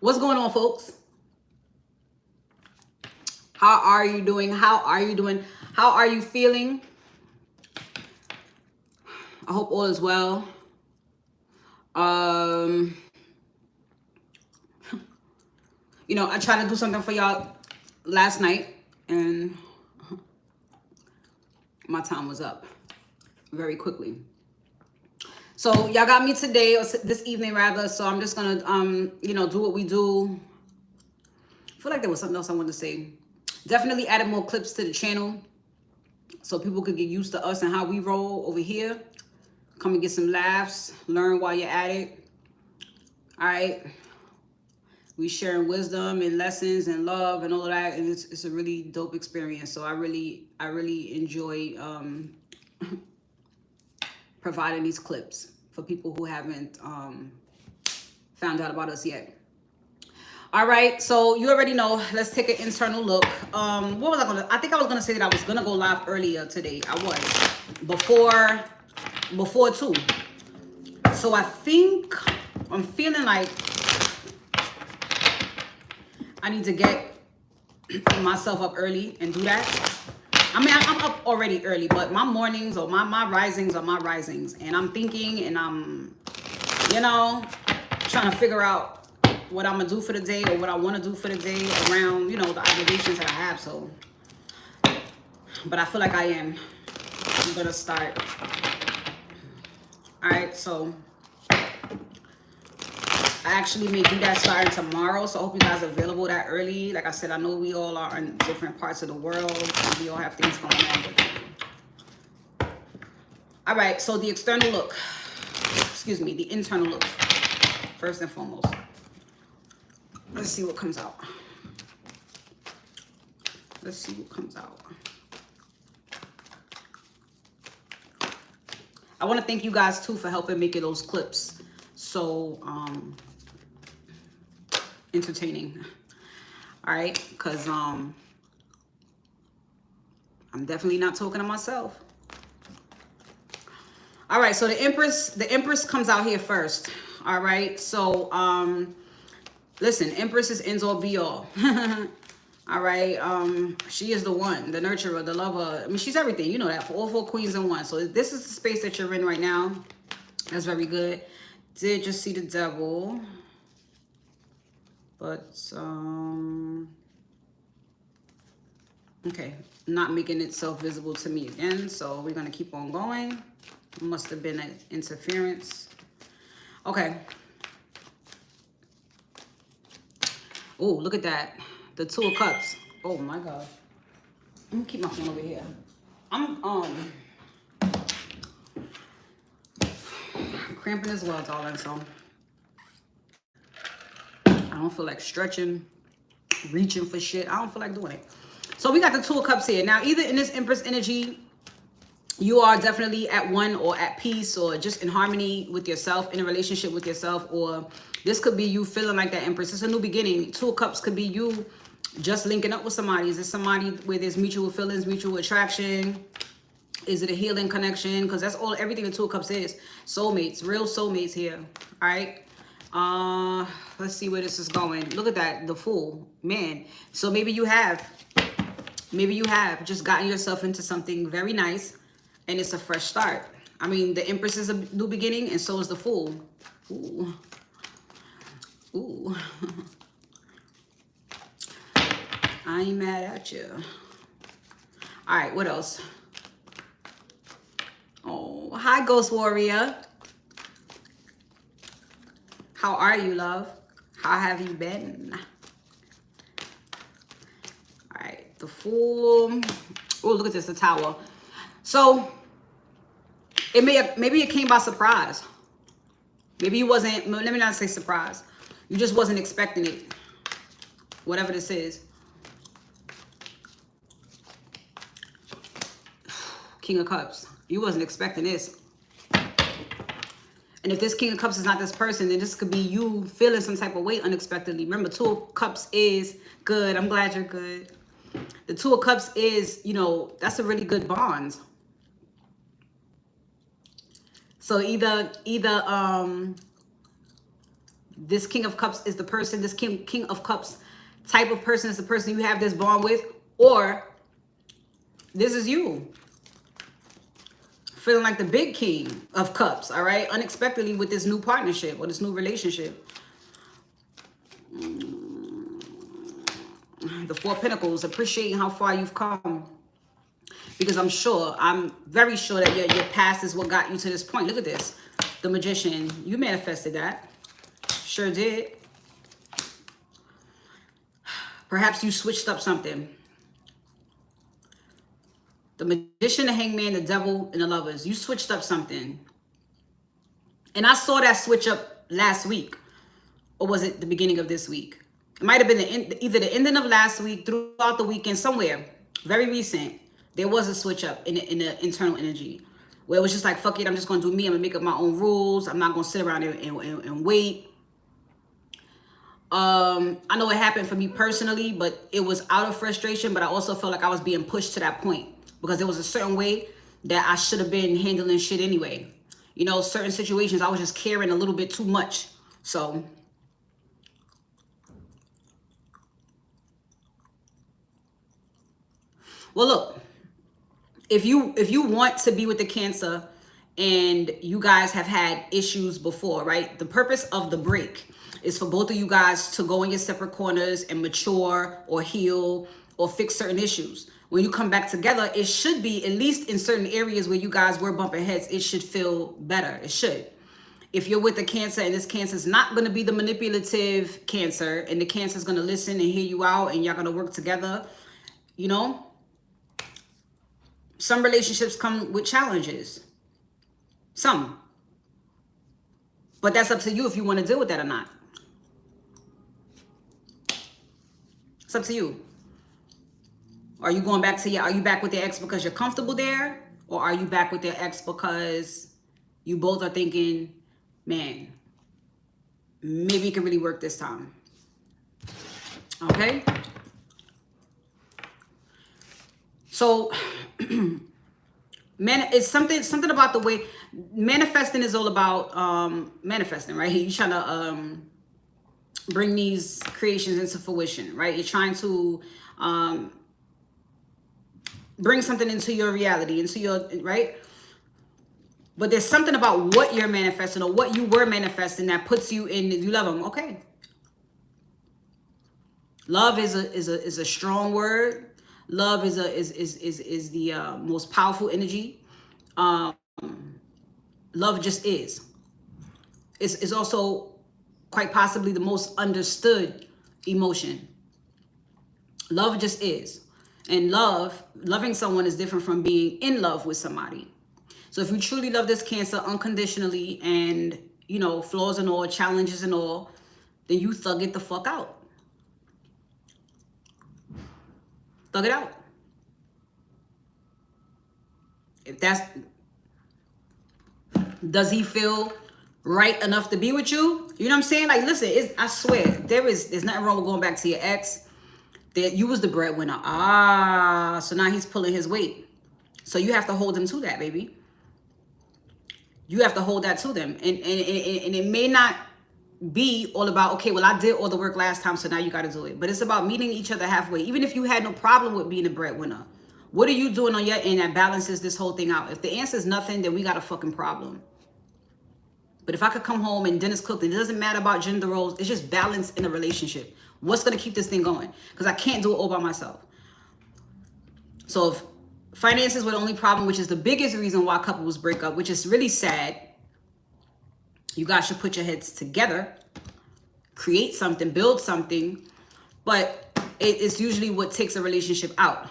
What's going on, folks? How are you doing? How are you doing? How are you feeling? I hope all is well. You know, I tried to do something for y'all last night and my time was up very quickly. So y'all got me today, or this evening rather, so I'm just gonna you know, do what we do. I feel like there was something else I wanted to say. Definitely added more clips to the channel so people could get used to us and how we roll over here. Come and get some laughs, learn while you're at it. All right. We sharing wisdom and lessons and love and all of that, and it's a really dope experience. So I really enjoy providing these clips for people who haven't found out about us yet. All right, so you already know. Let's take an internal look. What was I gonna? I think I was gonna say that I was gonna go live earlier today. I was before 2. So I think I'm feeling like I need to get myself up early and do that. I mean, I'm up already early, but my mornings or my risings are my risings, and I'm thinking and I'm, you know, trying to figure out what I'm gonna do for the day or what I want to do for the day around, you know, the obligations that I have. So, but I feel like I'm gonna start. All right, so I actually may do that starting tomorrow. So I hope you guys are available that early. Like I said, I know we all are in different parts of the world. And we all have things going on. But... All right, so the external look. Excuse me, the internal look. First and foremost. Let's see what comes out. Let's see what comes out. I want to thank you guys too for helping making those clips so entertaining. All right, because I'm definitely not talking to myself. All right, so the Empress comes out here first. All right, so listen, Empress is ends all be all. All right, she is the one, the nurturer, the lover. I mean, she's everything. You know that, for all 4 queens in one. So this is the space that you're in right now. That's very good. Did just see the devil, but okay, not making itself visible to me again. So we're gonna keep on going. Must have been an interference. Okay. Oh, look at that. The 2 of Cups. Oh my God. I'm gonna keep my phone over here. I'm cramping as well, darling. So I don't feel like stretching, reaching for shit. I don't feel like doing it. So we got the 2 of Cups here. Now, either in this Empress energy, you are definitely at one or at peace or just in harmony with yourself, in a relationship with yourself, or this could be you feeling like that Empress. It's a new beginning. 2 of Cups could be you just linking up with somebody. Is it somebody where there's mutual feelings, mutual attraction? Is it a healing connection? Because that's all, everything the 2 of Cups is. Soulmates, real soulmates here. All right. Let's see where this is going. Look at that, the Fool, man. So maybe you have just gotten yourself into something very nice, and it's a fresh start. I mean, the Empress is a new beginning, and so is the Fool. Ooh. Ooh. I ain't mad at you. All right, what else? Oh, hi, Ghost Warrior. How are you, love? How have you been? All right, the Fool. Oh, look at this, the Tower. So maybe it came by surprise. Maybe you wasn't, let me not say surprise. You just wasn't expecting it. Whatever this is. King of Cups. You wasn't expecting this. And if this King of Cups is not this person, then this could be you feeling some type of weight unexpectedly. Remember, 2 of Cups is good. I'm glad you're good. The 2 of Cups is, you know, that's a really good bond. So either this King of Cups is the person, this King of Cups type of person is the person you have this bond with, or this is you feeling like the big King of Cups, all right? Unexpectedly with this new partnership or this new relationship. The Four of Pentacles, appreciating how far you've come. Because I'm very sure that your past is what got you to this point. Look at this. The Magician, you manifested that. Sure did. Perhaps you switched up something. The Magician, the Hangman, the Devil, and the Lovers. You switched up something. And I saw that switch up last week. Or was it the beginning of this week? It might have been either the ending of last week, throughout the weekend, somewhere. Very recent. There was a switch up in the internal energy. Where it was just like, fuck it, I'm just going to do me. I'm going to make up my own rules. I'm not going to sit around and wait. I know it happened for me personally, but it was out of frustration. But I also felt like I was being pushed to that point. Because there was a certain way that I should have been handling shit anyway. You know, certain situations, I was just caring a little bit too much. So, well, look, if you want to be with the Cancer and you guys have had issues before, right? The purpose of the break is for both of you guys to go in your separate corners and mature or heal or fix certain issues. When you come back together, it should be, at least in certain areas where you guys were bumping heads, it should feel better. It should. If you're with the Cancer and this Cancer is not going to be the manipulative Cancer, and the Cancer is going to listen and hear you out and y'all going to work together, you know, some relationships come with challenges. Some. But that's up to you if you want to deal with that or not. It's up to you. Are you going back to are you back with your ex because you're comfortable there? Or are you back with your ex because you both are thinking, man, maybe it can really work this time? Okay? So, man, it's something about the way manifesting is all about manifesting, right? You're trying to bring these creations into fruition, right? You're trying to bring something into your reality, into your, right? But there's something about what you're manifesting or what you were manifesting that puts you in, you love them, okay? Love is a strong word. Love is the most powerful energy. Love just is. It's also quite possibly the most understood emotion. Love just is. And loving someone is different from being in love with somebody. So if you truly love this Cancer unconditionally and, you know, flaws and all, challenges and all, then you thug it the fuck out. Thug it out. If that's, does he feel right enough to be with you? You know what I'm saying? Like, listen, I swear, there's nothing wrong with going back to your ex. That you was the breadwinner. So now he's pulling his weight. So you have to hold him to that, baby. You have to hold that to them. And it may not be all about, okay, well, I did all the work last time, so now you got to do it. But it's about meeting each other halfway. Even if you had no problem with being a breadwinner, what are you doing on your end that balances this whole thing out? If the answer is nothing, then we got a fucking problem. But if I could come home and dinner's cooked, and it doesn't matter about gender roles, it's just balance in a relationship. What's going to keep this thing going? Because I can't do it all by myself. So if finances were the only problem, which is the biggest reason why couples break up, which is really sad, you guys should put your heads together, create something, build something, but it's usually what takes a relationship out.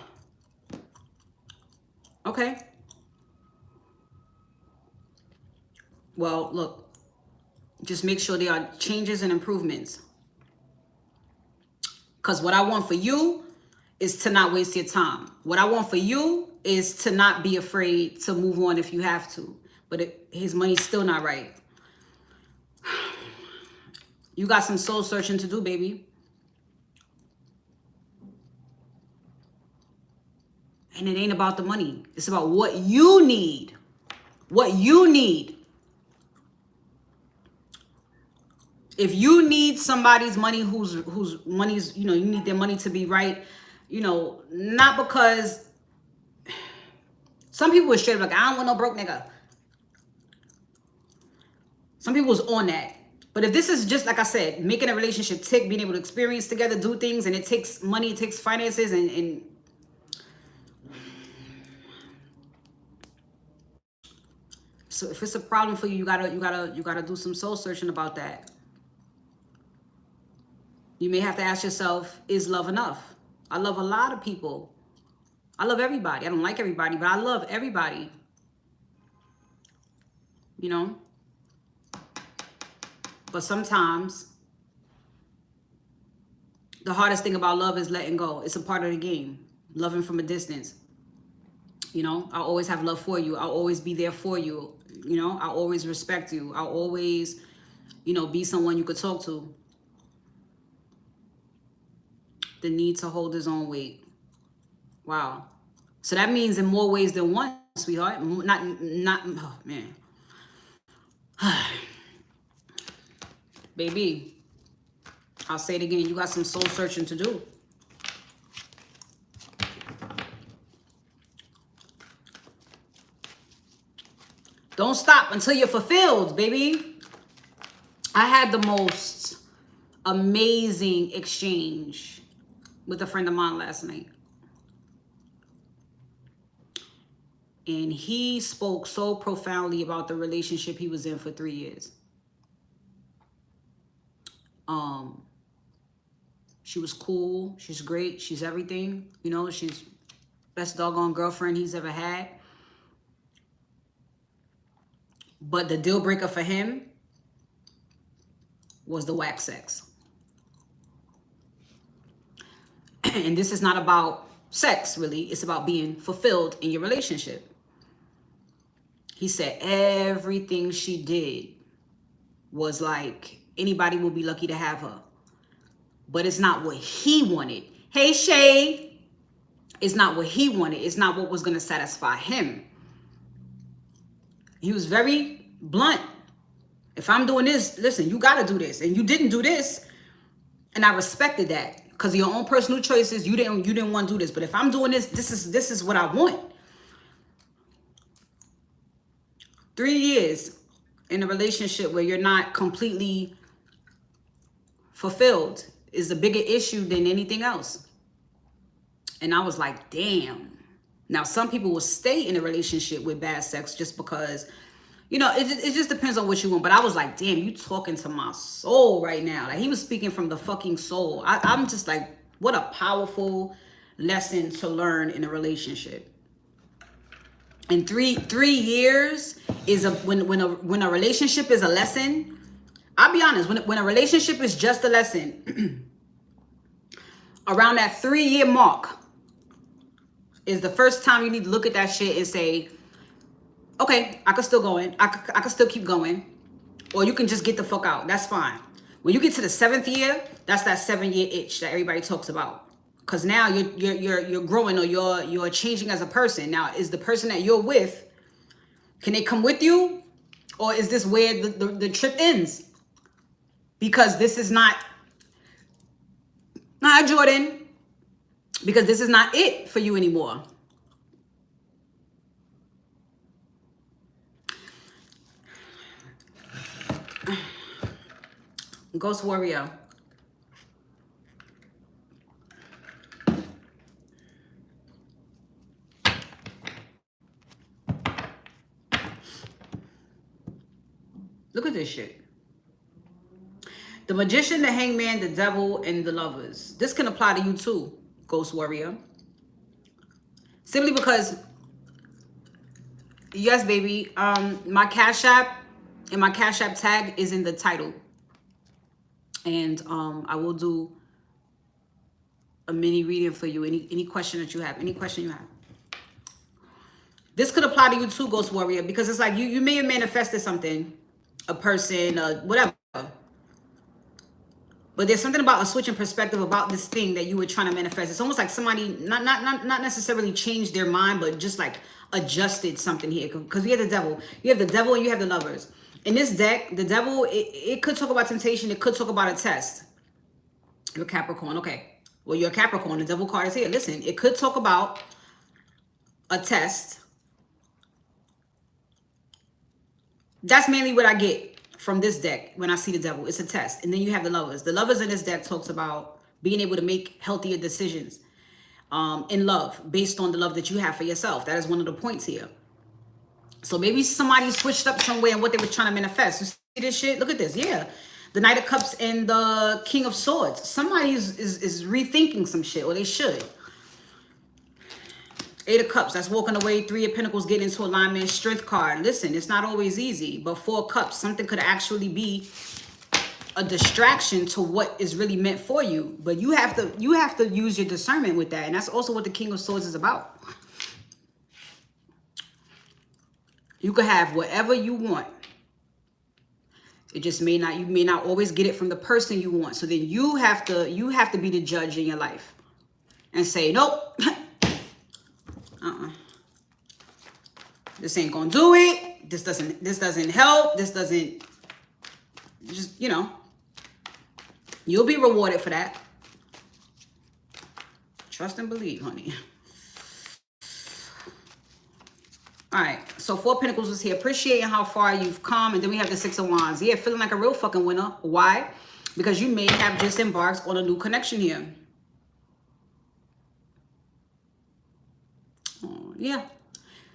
Okay. Well, look, just make sure there are changes and improvements. Because what I want for you is to not waste your time. What I want for you is to not be afraid to move on if you have to. But his money's still not right. You got some soul searching to do, baby. And it ain't about the money. It's about what you need. What you need. If you need somebody's money whose money's, you know, you need their money to be right, you know, not because some people were straight up like, I don't want no broke nigga. Some people was on that. But if this is just, like I said, making a relationship tick, being able to experience together, do things, and it takes money, it takes finances, and so if it's a problem for you, you gotta do some soul searching about that. You may have to ask yourself, is love enough? I love a lot of people. I love everybody. I don't like everybody, but I love everybody. You know? But sometimes the hardest thing about love is letting go. It's a part of the game. Loving from a distance. You know, I'll always have love for you. I'll always be there for you. You know, I'll always respect you. I'll always, you know, be someone you could talk to. The need to hold his own weight. Wow. So that means in more ways than one, sweetheart. Not, oh man. Baby, I'll say it again. You got some soul searching to do. Don't stop until you're fulfilled, baby. I had the most amazing exchange with a friend of mine last night. And he spoke so profoundly about the relationship he was in for 3 years. She was cool. She's great. She's everything. You know, she's best doggone girlfriend he's ever had. But the deal breaker for him was the whack sex. And this is not about sex, really. It's about being fulfilled in your relationship. He said everything she did was like, anybody will be lucky to have her. But it's not what he wanted. Hey, Shay. It's not what he wanted. It's not what was going to satisfy him. He was very blunt. If I'm doing this, listen, you got to do this. And you didn't do this. And I respected that. Because of your own personal choices, you didn't want to do this. But if I'm doing this, this is what I want. 3 years in a relationship where you're not completely fulfilled is a bigger issue than anything else. And I was like, damn. Now, some people will stay in a relationship with bad sex just because, you know, it just depends on what you want. But I was like, damn, you talking to my soul right now. Like, he was speaking from the fucking soul. I'm just like, what a powerful lesson to learn in a relationship. And three years is when a relationship is a lesson. I'll be honest, when a relationship is just a lesson, around that 3-year mark is the first time you need to look at that shit and say, okay, I can still go in. I can still keep going. Or you can just get the fuck out. That's fine. When you get to the 7th year, that's that 7-year itch that everybody talks about. Because now you're growing, or you're changing as a person. Now, is the person that you're with, can they come with you? Or is this where the trip ends? Because this is not Jordan. Because this is not it for you anymore. Ghost Warrior. Look at this shit. The Magician, the Hangman, the Devil, and the Lovers. This can apply to you too, Ghost Warrior. Simply because, yes, baby, my Cashapp and my Cashapp tag is in the title. And I will do a mini reading for you. Any question that you have, any question you have. This could apply to you too, Ghost Warrior, because it's like you may have manifested something, a person, whatever. But there's something about a switch in perspective about this thing that you were trying to manifest. It's almost like somebody not necessarily changed their mind, but just like adjusted something here. Because you have the Devil. You have the Devil and you have the Lovers. In this deck, the devil, it could talk about temptation. It could talk about a test. You're a Capricorn. Okay. Well, you're a Capricorn. The devil card is here. Listen, it could talk about a test. That's mainly what I get from this deck when I see the devil. It's a test. And then you have the lovers. The lovers in this deck talks about being able to make healthier decisions in love based on the love that you have for yourself. That is one of the points here. So maybe somebody switched up somewhere and what they were trying to manifest. You see this shit? Look at this. Yeah. The Knight of Cups and the King of Swords. Somebody is rethinking some shit, or they should. Eight of Cups, that's walking away. Three of Pentacles, getting into alignment. Strength card. Listen, it's not always easy, but Four of Cups, something could actually be a distraction to what is really meant for you. But you have to use your discernment with that. And that's also what the King of Swords is about. You could have whatever you want. It just you may not always get it from the person you want. So then you have to be the judge in your life and say, nope. This ain't gonna do it. This doesn't help. This doesn't, just, you know, you'll be rewarded for that. Trust and believe, honey. All right, so Four of Pentacles is here. Appreciating how far you've come. And then we have the Six of Wands. Yeah, feeling like a real fucking winner. Why? Because you may have just embarked on a new connection here. Oh, yeah.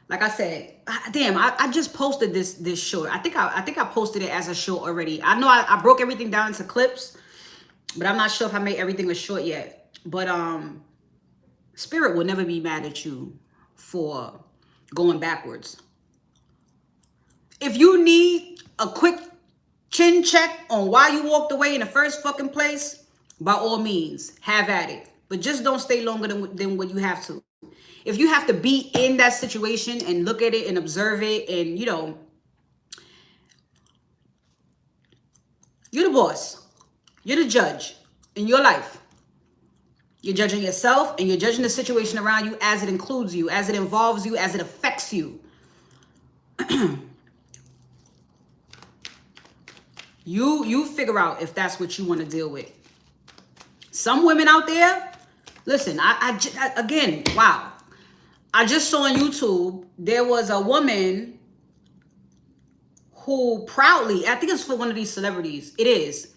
Like I said, damn, I just posted this short. I think I posted it as a short already. I know I broke everything down into clips, but I'm not sure if I made everything a short yet. But Spirit will never be mad at you for going backwards. If you need a quick chin check on why you walked away in the first fucking place, by all means, have at it. But just don't stay longer than what you have to. If you have to be in that situation and look at it and observe it and, you know, you're the boss. You're the judge in your life. You're judging yourself and you're judging the situation around you as it includes you, as it involves you, as it affects you. You figure out if that's what you want to deal with. Some women out there, listen, again, wow. I just saw on YouTube, there was a woman who proudly, I think it's for one of these celebrities. It is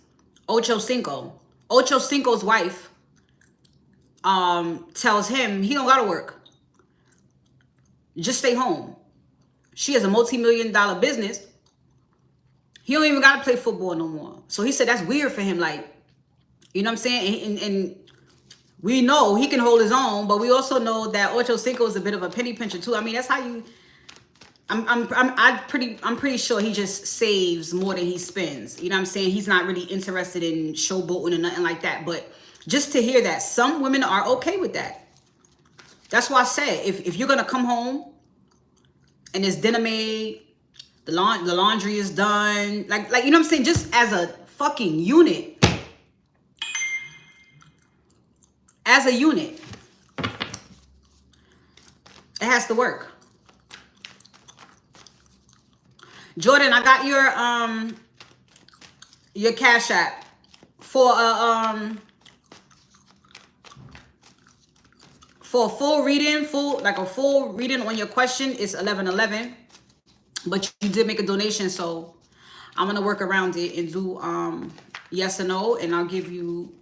Ocho Cinco. Ocho Cinco's wife tells him he don't gotta work. Just stay home. She has a multi-million-dollar business. He don't even gotta play football no more. So he said that's weird for him. Like, you know what I'm saying? And we know he can hold his own, but we also know that Ocho Cinco is a bit of a penny pincher too. I mean, that's how you. I'm pretty sure he just saves more than he spends. You know what I'm saying? He's not really interested in showboating or nothing like that. But just to hear that some women are okay with that. That's why I said if you're gonna come home and there's dinner made, the laundry is done, like you know what I'm saying, just as a fucking unit. As a unit, it has to work. Jordan, I got your Cash App for a full reading, a full reading on your question is $11.11, but you did make a donation, so I'm gonna work around it and do yes or no, and I'll give you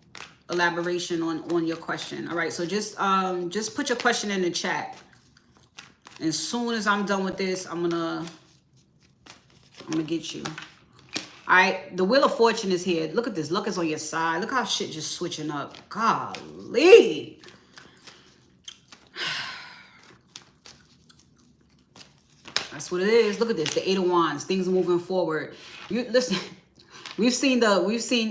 elaboration on your question. All right, so just put your question in the chat. As soon as I'm done with this, I'm gonna get you. All right, the Wheel of Fortune is here. Look at this. Luck is on your side. Look how shit just switching up. Golly. That's what it is. Look at this. The Eight of Wands. Things are moving forward. You listen. We've seen.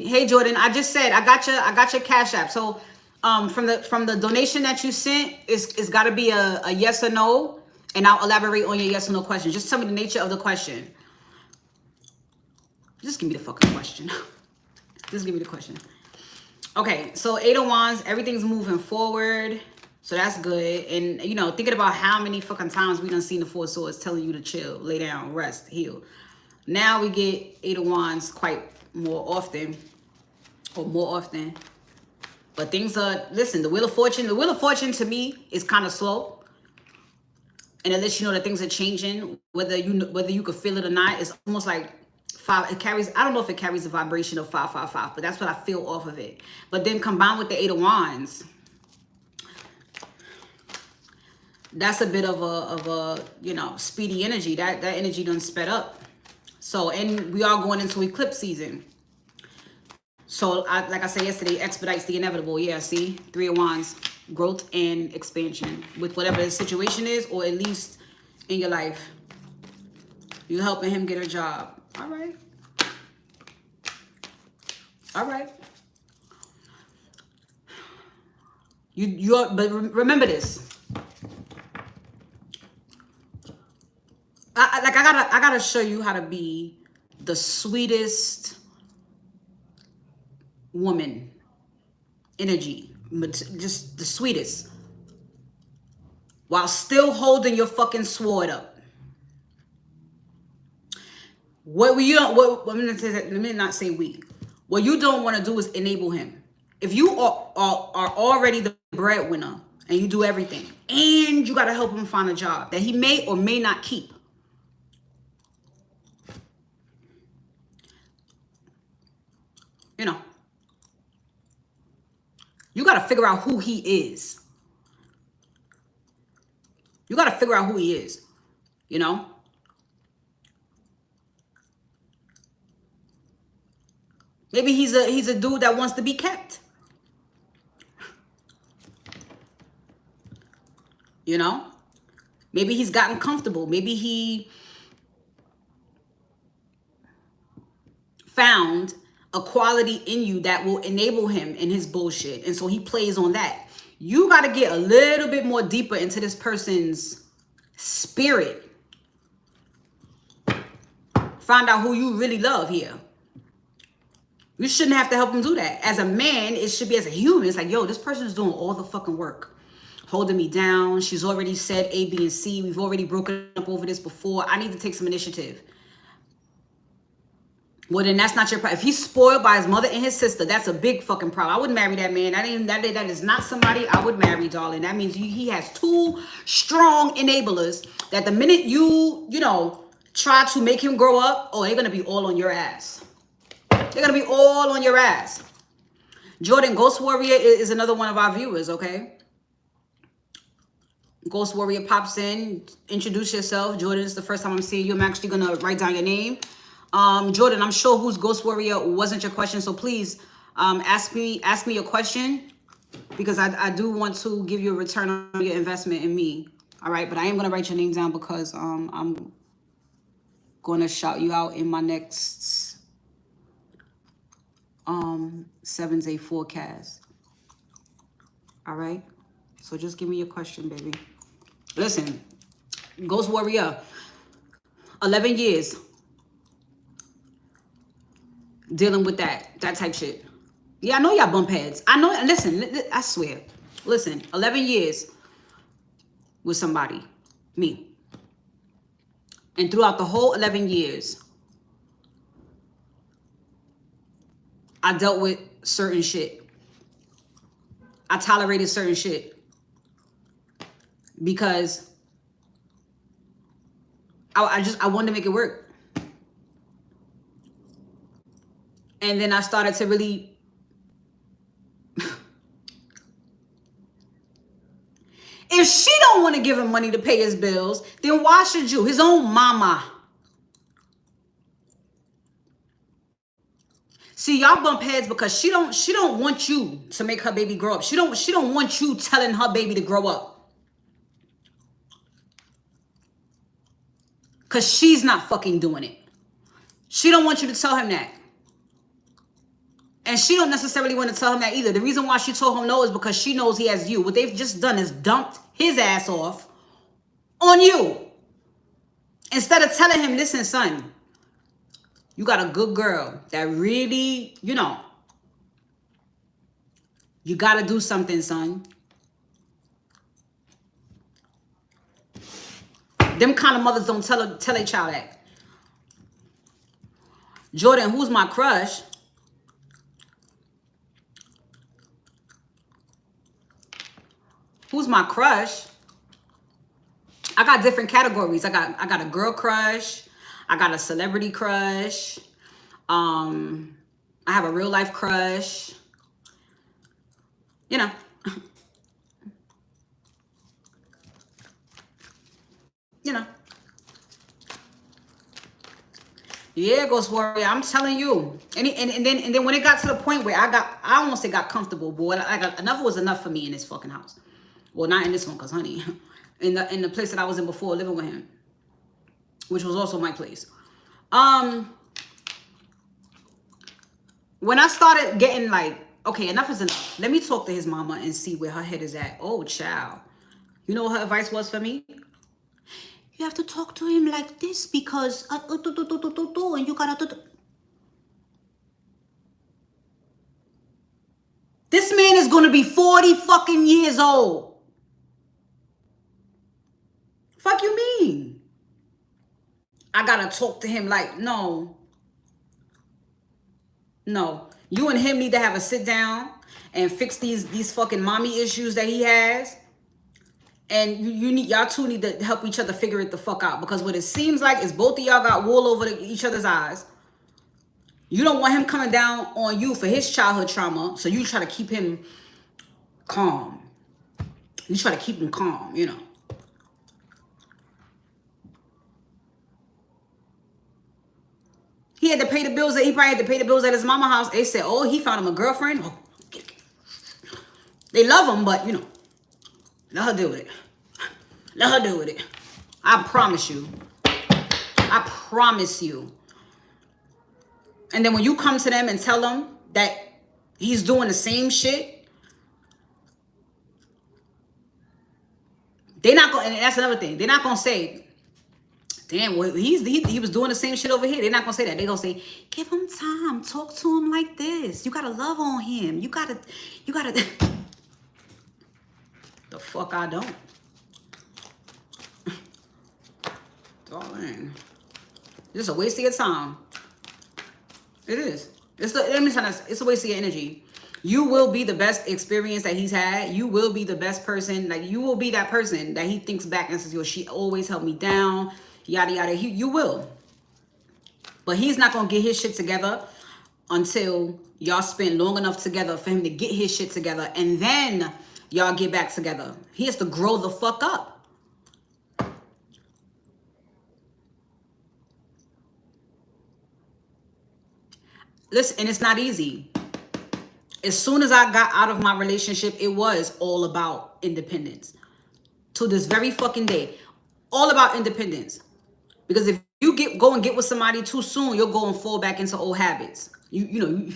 Hey Jordan, I just said I got your Cash App. So from the donation that you sent, it's got to be a yes or no, and I'll elaborate on your yes or no question. Just tell me the nature of the question. Just give me the fucking question. Just give me the question. Okay, so Eight of Wands, everything's moving forward. So that's good. And, you know, thinking about how many fucking times we done seen the Four of Swords telling you to chill, lay down, rest, heal. Now we get Eight of Wands quite more often. But things are, listen, the Wheel of Fortune to me is kind of slow. And it lets you know that things are changing, whether you could feel it or not. It's almost like it carries, I don't know if it carries the vibration of 555, but that's what I feel off of it. But then combined with the Eight of Wands, that's a bit of a you know, speedy energy. That energy done sped up. So, and we are going into eclipse season. So, like I said yesterday, expedites the inevitable. Yeah, see? Three of Wands. Growth and expansion with whatever the situation is, or at least in your life. You helping him get a job. All right. All right. But remember this. I gotta show you how to be the sweetest woman energy. Just the sweetest, while still holding your fucking sword up. Let me not say we. What you don't want to do is enable him. If you are already the breadwinner and you do everything, and you got to help him find a job that he may or may not keep, you know, you got to figure out who he is. You got to figure out who he is, you know? Maybe he's a dude that wants to be kept. You know? Maybe he's gotten comfortable. Maybe he found a quality in you that will enable him in his bullshit. And so he plays on that. You got to get a little bit more deeper into this person's spirit. Find out who you really love here. You shouldn't have to help him do that. As a man, it should be as a human. It's like, yo, this person is doing all the fucking work. Holding me down. She's already said A, B, and C. We've already broken up over this before. I need to take some initiative. Well, then that's not your problem. If he's spoiled by his mother and his sister, that's a big fucking problem. I wouldn't marry that man. That is not somebody I would marry, darling. That means he has two strong enablers that the minute you know, try to make him grow up, oh, they're going to be all on your ass. They're going to be all on your ass. Jordan, Ghost Warrior is another one of our viewers, okay? Ghost Warrior pops in. Introduce yourself. Jordan, it's the first time I'm seeing you. I'm actually going to write down your name. Jordan, I'm sure who's Ghost Warrior wasn't your question, so please ask me your question, because I do want to give you a return on your investment in me. All right, but I am going to write your name down because I'm going to shout you out in my next 7-day forecast. All right, so just give me your question, baby. Listen, Ghost Warrior, 11 years dealing with that type shit. Yeah, I know y'all bump heads. I know. Listen, I swear. Listen, 11 years with somebody, me. And throughout the whole 11 years, I dealt with certain shit. I tolerated certain shit because I wanted to make it work. And then I started to really, if she don't want to give him money to pay his bills, then why should you? His own mama. See, y'all bump heads because she don't want you to make her baby grow up. She don't want you telling her baby to grow up. Because she's not fucking doing it. She don't want you to tell him that. And she don't necessarily want to tell him that either. The reason why she told him no is because she knows he has you. What they've just done is dumped his ass off on you. Instead of telling him, listen, son, you got a good girl that really, you know, you got to do something, son. Them kind of mothers don't tell a child that. Jordan, who's my crush? Who's my crush? I got different categories. I got a girl crush. I got a celebrity crush. I have a real life crush. You know. You know. Yeah, Ghost Warrior, I'm telling you. And then when it got to the point where I almost say got comfortable, boy. Enough was enough for me in this fucking house. Well, not in this one, cause honey, in the place that I was in before living with him, which was also my place. When I started getting like, okay, enough is enough. Let me talk to his mama and see where her head is at. Oh, child. You know what her advice was for me? You have to talk to him like this because and you gotta. This man is gonna be 40 fucking years old. Fuck you mean? I gotta talk to him like, no. No. You and him need to have a sit down and fix these fucking mommy issues that he has. And y'all two need to help each other figure it the fuck out. Because what it seems like is both of y'all got wool over each other's eyes. You don't want him coming down on you for his childhood trauma. So you try to keep him calm. You try to keep him calm, you know. He had to pay the bills. He probably had to pay the bills at his mama's house. They said, oh, he found him a girlfriend. Oh, they love him, but, you know. Let her deal with it. Let her deal with it. I promise you. I promise you. And then when you come to them and tell them that he's doing the same shit, they're not going, and that's another thing. They're not going to say, damn, well, he was doing the same shit over here. They're not going to say that. They're going to say, give him time. Talk to him like this. You got to love on him. You got to. The fuck I don't. Darling. It's a waste of your time. It is. It's a waste of your energy. You will be the best experience that he's had. You will be the best person. Like, you will be that person that he thinks back and says, yo, she always held me down. Yada, yada. You will. But he's not going to get his shit together until y'all spend long enough together for him to get his shit together. And then y'all get back together. He has to grow the fuck up. Listen, and it's not easy. As soon as I got out of my relationship, it was all about independence. To this very fucking day. All about independence. Because if you go and get with somebody too soon, you'll go and fall back into old habits. You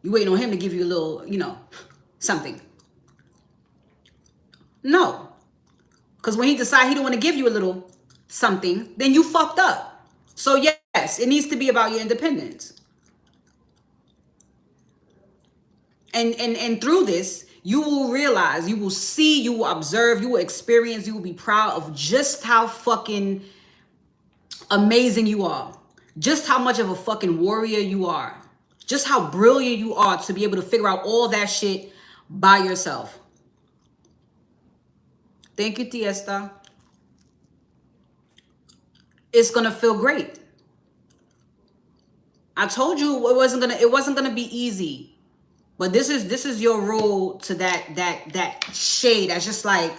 waiting on him to give you a little, something. No. Because when he decides he don't want to give you a little something, then you fucked up. So yes, it needs to be about your independence. And through this, you will realize, you will see, you will observe, you will experience, you will be proud of just how fucking amazing you are. Just how much of a fucking warrior you are. Just how brilliant you are to be able to figure out all that shit by yourself. Thank you, Tiesta. It's gonna feel great. I told you it wasn't gonna be easy. But this is your road to that shade that's just like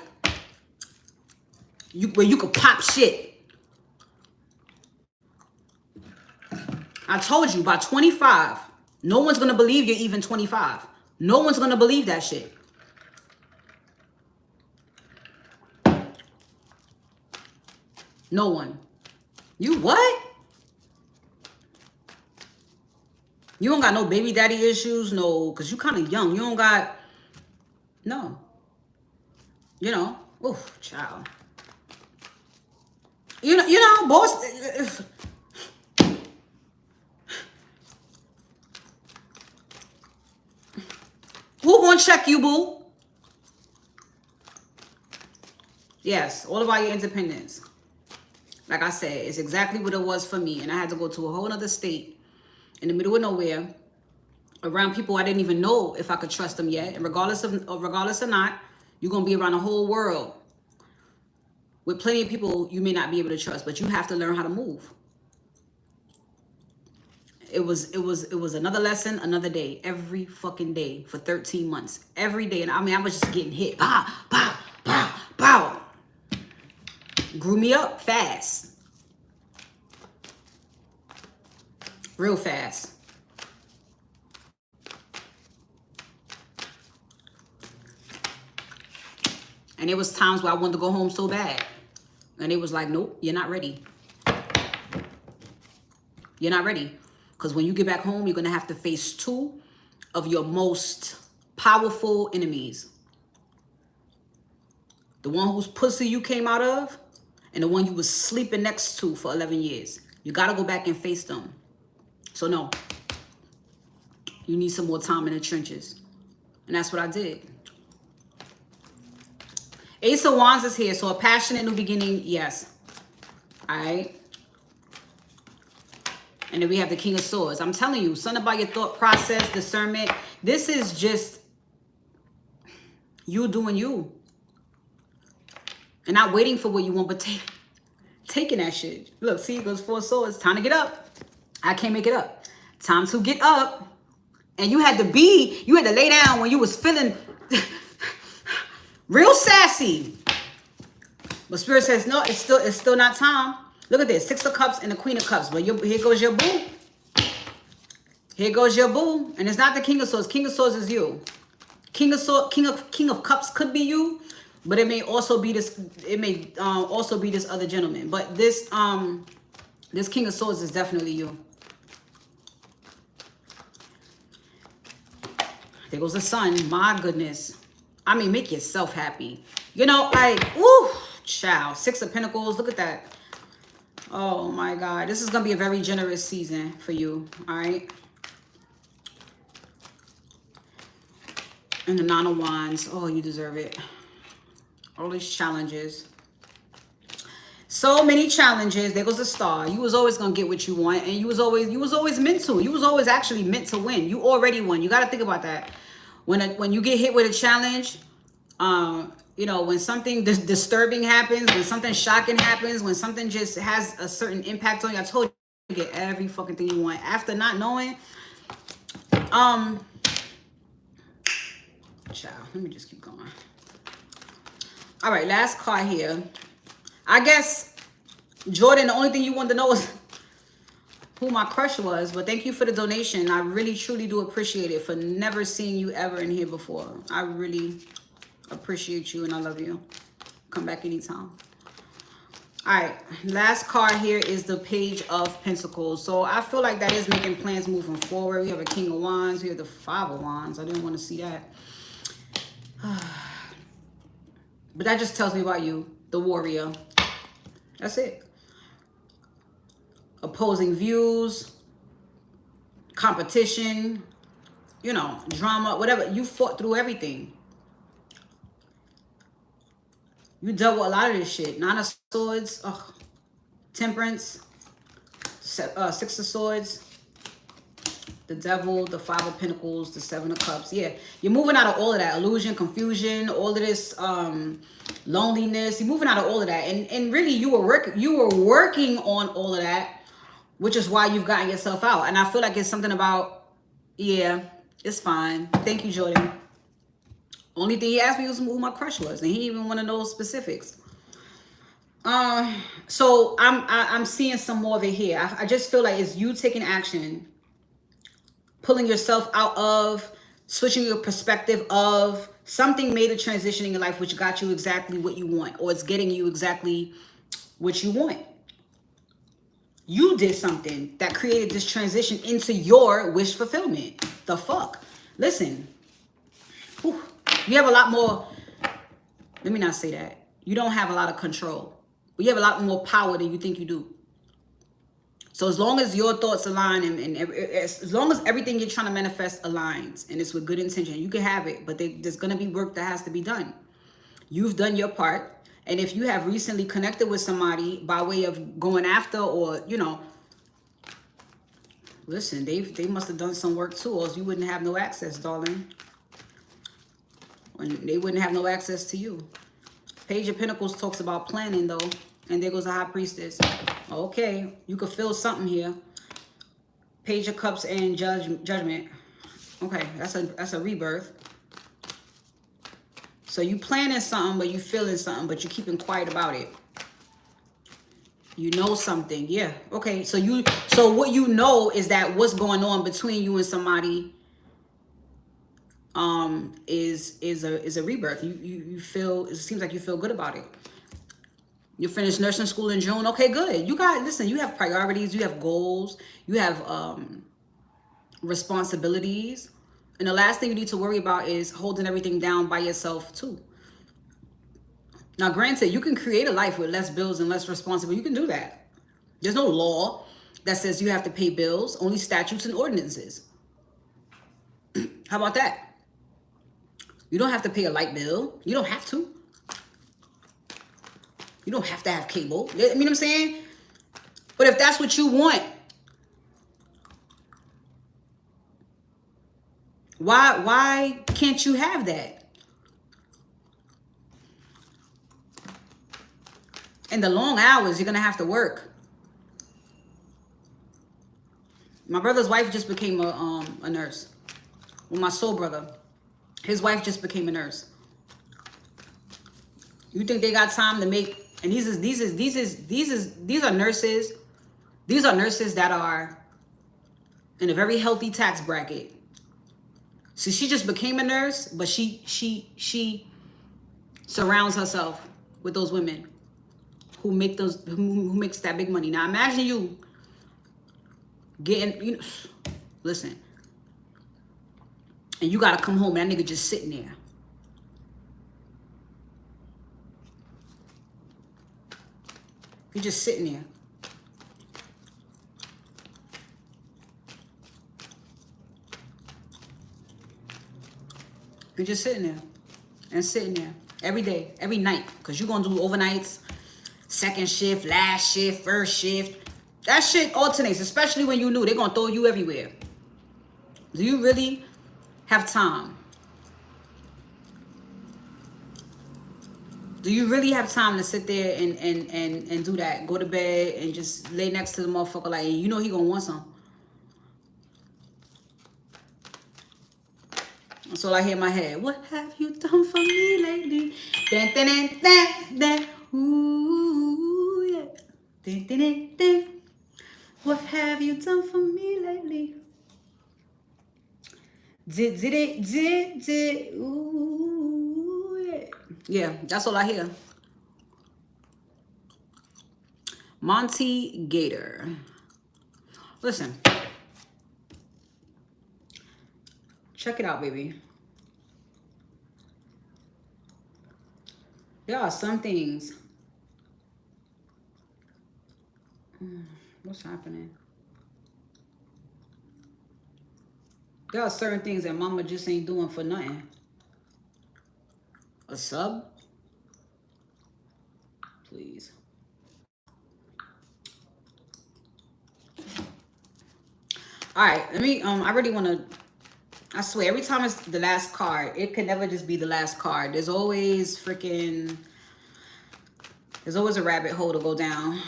where you could pop shit. I told you by 25, no one's gonna believe you're even 25. No one's gonna believe that shit. No one. You what? You don't got no baby daddy issues, no, because you kind of young. You don't got, no. Oof, child. Boss. Who gonna check you, boo? Yes, all about your independence. Like I said, it's exactly what it was for me. And I had to go to a whole other state in the middle of nowhere around people I didn't even know if I could trust them yet. And regardless or not, you're going to be around the whole world with plenty of people you may not be able to trust, but you have to learn how to move. It was another lesson, another day, every fucking day for 13 months, every day. And I mean, I was just getting hit. Pow, pow, pow, pow. Grew me up fast. Real fast. And there was times where I wanted to go home so bad. And it was like, nope, you're not ready. You're not ready. Because when you get back home, you're going to have to face 2 of your most powerful enemies. The one whose pussy you came out of, and the one you was sleeping next to for 11 years. You got to go back and face them. So no, you need some more time in the trenches. And that's what I did. Ace of Wands is here. So a passionate new beginning, yes. All right. And then we have the King of Swords. I'm telling you, something about your thought process, discernment. This is just you doing you. And not waiting for what you want, but taking that shit. Look, see, it goes 4 swords. Time to get up. I can't make it up. Time to get up. And you had to lay down when you was feeling real sassy. But Spirit says, no, it's still not time. Look at this, 6 of Cups and the Queen of Cups. But here goes your boo. Here goes your boo. And it's not the King of Swords. King of Swords is you. King of Cups could be you. But it may also be this. It may also be this other gentleman. But this King of Swords is definitely you. There goes the Sun. My goodness. I mean, make yourself happy. You know, like, ooh, child. 6 of Pentacles. Look at that. Oh my God. This is gonna be a very generous season for you. All right. And the 9 of Wands. Oh, you deserve it. All these challenges. So many challenges. There goes the Star. You was always gonna get what you want, and you was always meant to. You was always actually meant to win. You already won. You got to think about that. When you get hit with a challenge, you know, when something disturbing happens, when something shocking happens, when something just has a certain impact on you, I told you get every fucking thing you want. After not knowing, child, let me just keep going. All right, last card here. I guess, Jordan, the only thing you wanted to know is who my crush was. But thank you for the donation. I really, truly do appreciate it for never seeing you ever in here before. I really appreciate you and I love you. Come back anytime. All right, last card here is the Page of Pentacles. So I feel like that is making plans moving forward. We have a King of Wands. We have the 5 of Wands. I didn't want to see that. But that just tells me about you, the warrior. That's it. Opposing views, competition, you know, drama, whatever. You fought through everything. You dealt with a lot of this shit. 9 of Swords, Temperance, 6 of Swords, the Devil, the 5 of Pentacles, the 7 of Cups. Yeah, you're moving out of all of that. Illusion, confusion, all of this loneliness. You're moving out of all of that. And really, you were working on all of that, which is why you've gotten yourself out. And I feel like it's something about, yeah, it's fine. Thank you, Jordan. Only thing he asked me was who my crush was, and he didn't even want to know specifics. So I'm seeing some more of it here. I just feel like it's you taking action, pulling yourself out of, switching your perspective of something made a transition in your life which got you exactly what you want, or it's getting you exactly what you want. You did something that created this transition into your wish fulfillment. The fuck? Listen. Whew. You have a lot more, let me not say that. You don't have a lot of control. But you have a lot more power than you think you do. So as long as your thoughts align and as long as everything you're trying to manifest aligns and it's with good intention, you can have it. But there's going to be work that has to be done. You've done your part. And if you have recently connected with somebody by way of going after, or, you know, listen, they must have done some work too, or else you wouldn't have no access, darling. And they wouldn't have no access to you. Page of Pentacles talks about planning, though. And there goes the High Priestess. Okay, you could feel something here. Page of Cups and Judgment. Okay, that's a rebirth. So you planning something, but you feeling something, but you're keeping quiet about it. You know something, yeah. Okay, so what you know is that what's going on between you and somebody is a rebirth. You feel, it seems like you feel good about it. You finished nursing school in June. Okay, good. You got, listen, you have priorities, you have goals, you have responsibilities. And the last thing you need to worry about is holding everything down by yourself too. Now, granted, you can create a life with less bills and less responsibility. You can do that. There's no law that says you have to pay bills, only statutes and ordinances. How about that? You don't have to pay a light bill. You don't have to. You don't have to have cable. You know what I'm saying? But if that's what you want, why can't you have that? And the long hours you're gonna have to work. My brother's wife just became a nurse. Well, my soul brother, his wife just became a nurse. You think they got time to make? And these are nurses. These are nurses that are in a very healthy tax bracket. So she just became a nurse, but she surrounds herself with those women who make those who makes that big money. Now imagine you getting, you know, listen, and you gotta come home and that nigga just sitting there. You're just sitting there. You're just sitting there and sitting there every day, every night, because you're going to do overnights, second shift, last shift, first shift. That shit alternates, especially when you knew they're going to throw you everywhere. Do you really have time? Do you really have time to sit there and do that? Go to bed and just lay next to the motherfucker like, you know he going to want some. That's all I hear in my head. What have you done for me lately? Dun, dun, dun, dun, dun. Ooh, yeah. Dun, dun, dun, dun. What have you done for me lately? Did. Ooh, yeah. Yeah, that's all I hear. Monty Gator. Listen. Check it out, baby. There are some things. What's happening? There are certain things that mama just ain't doing for nothing. A sub? Please. All right, let me, I really want to, I swear, every time it's the last card, it can never just be the last card. There's always freaking, there's always a rabbit hole to go down.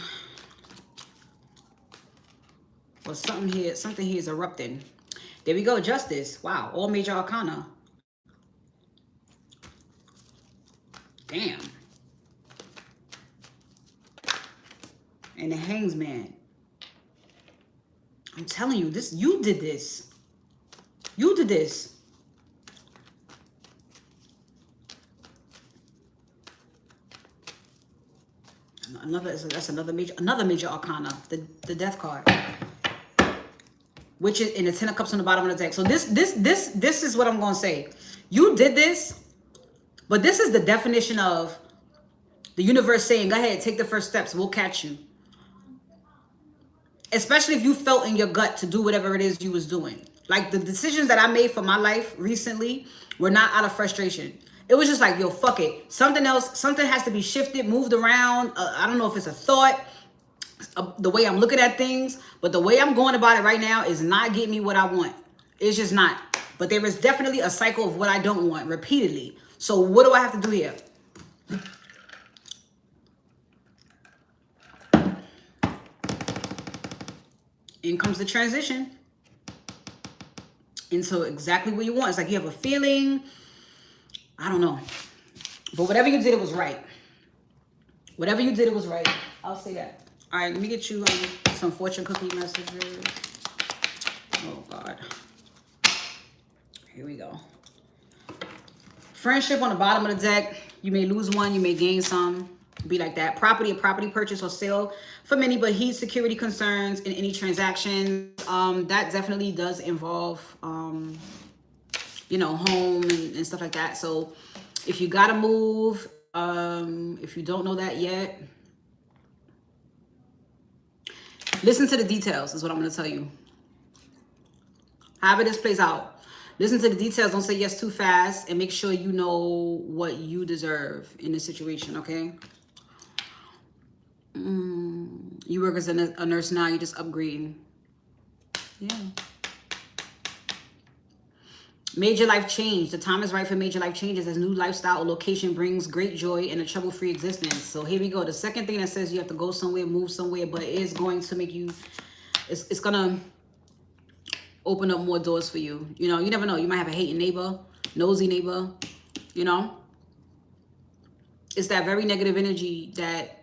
Or something here is erupting. There we go, Justice. Wow, all major arcana. Damn. And the Hangsman. I'm telling you, this, you did this. You did this. That's another major arcana, the Death card, which is in the Ten of Cups on the bottom of the deck. So this is what I'm going to say. You did this, but this is the definition of the universe saying, go ahead, take the first steps. We'll catch you. Especially if you felt in your gut to do whatever it is you was doing. Like the decisions that I made for my life recently were not out of frustration. It was just like, yo, fuck it. Something else, something has to be shifted, moved around. I don't know if it's a thought, the way I'm looking at things, but the way I'm going about it right now is not getting me what I want. It's just not. But there is definitely a cycle of what I don't want repeatedly. So what do I have to do here? In comes the transition into exactly what you want. It's like you have a feeling. I don't know. But whatever you did, it was right. Whatever you did, it was right. I'll say that. All right, let me get you some fortune cookie messages. Oh, God. Here we go. Friendship on the bottom of the deck. You may lose one. You may gain some. Be like that. Property, a property purchase or sale for many, but heed security concerns in any transaction. That definitely does involve, you know, home and stuff like that. So if you got to move, if you don't know that yet, listen to the details is what I'm going to tell you. However this plays out. Listen to the details. Don't say yes too fast, and make sure you know what you deserve in this situation, okay? You work as a nurse now. You're just upgrading. Yeah. Major life change. The time is right for major life changes as new lifestyle or location brings great joy and a trouble-free existence. So here we go. The second thing that says you have to go somewhere, move somewhere, but it is going to make you, it's going to open up more doors for you. You know, you never know. You might have a hating neighbor, nosy neighbor, you know. It's that very negative energy that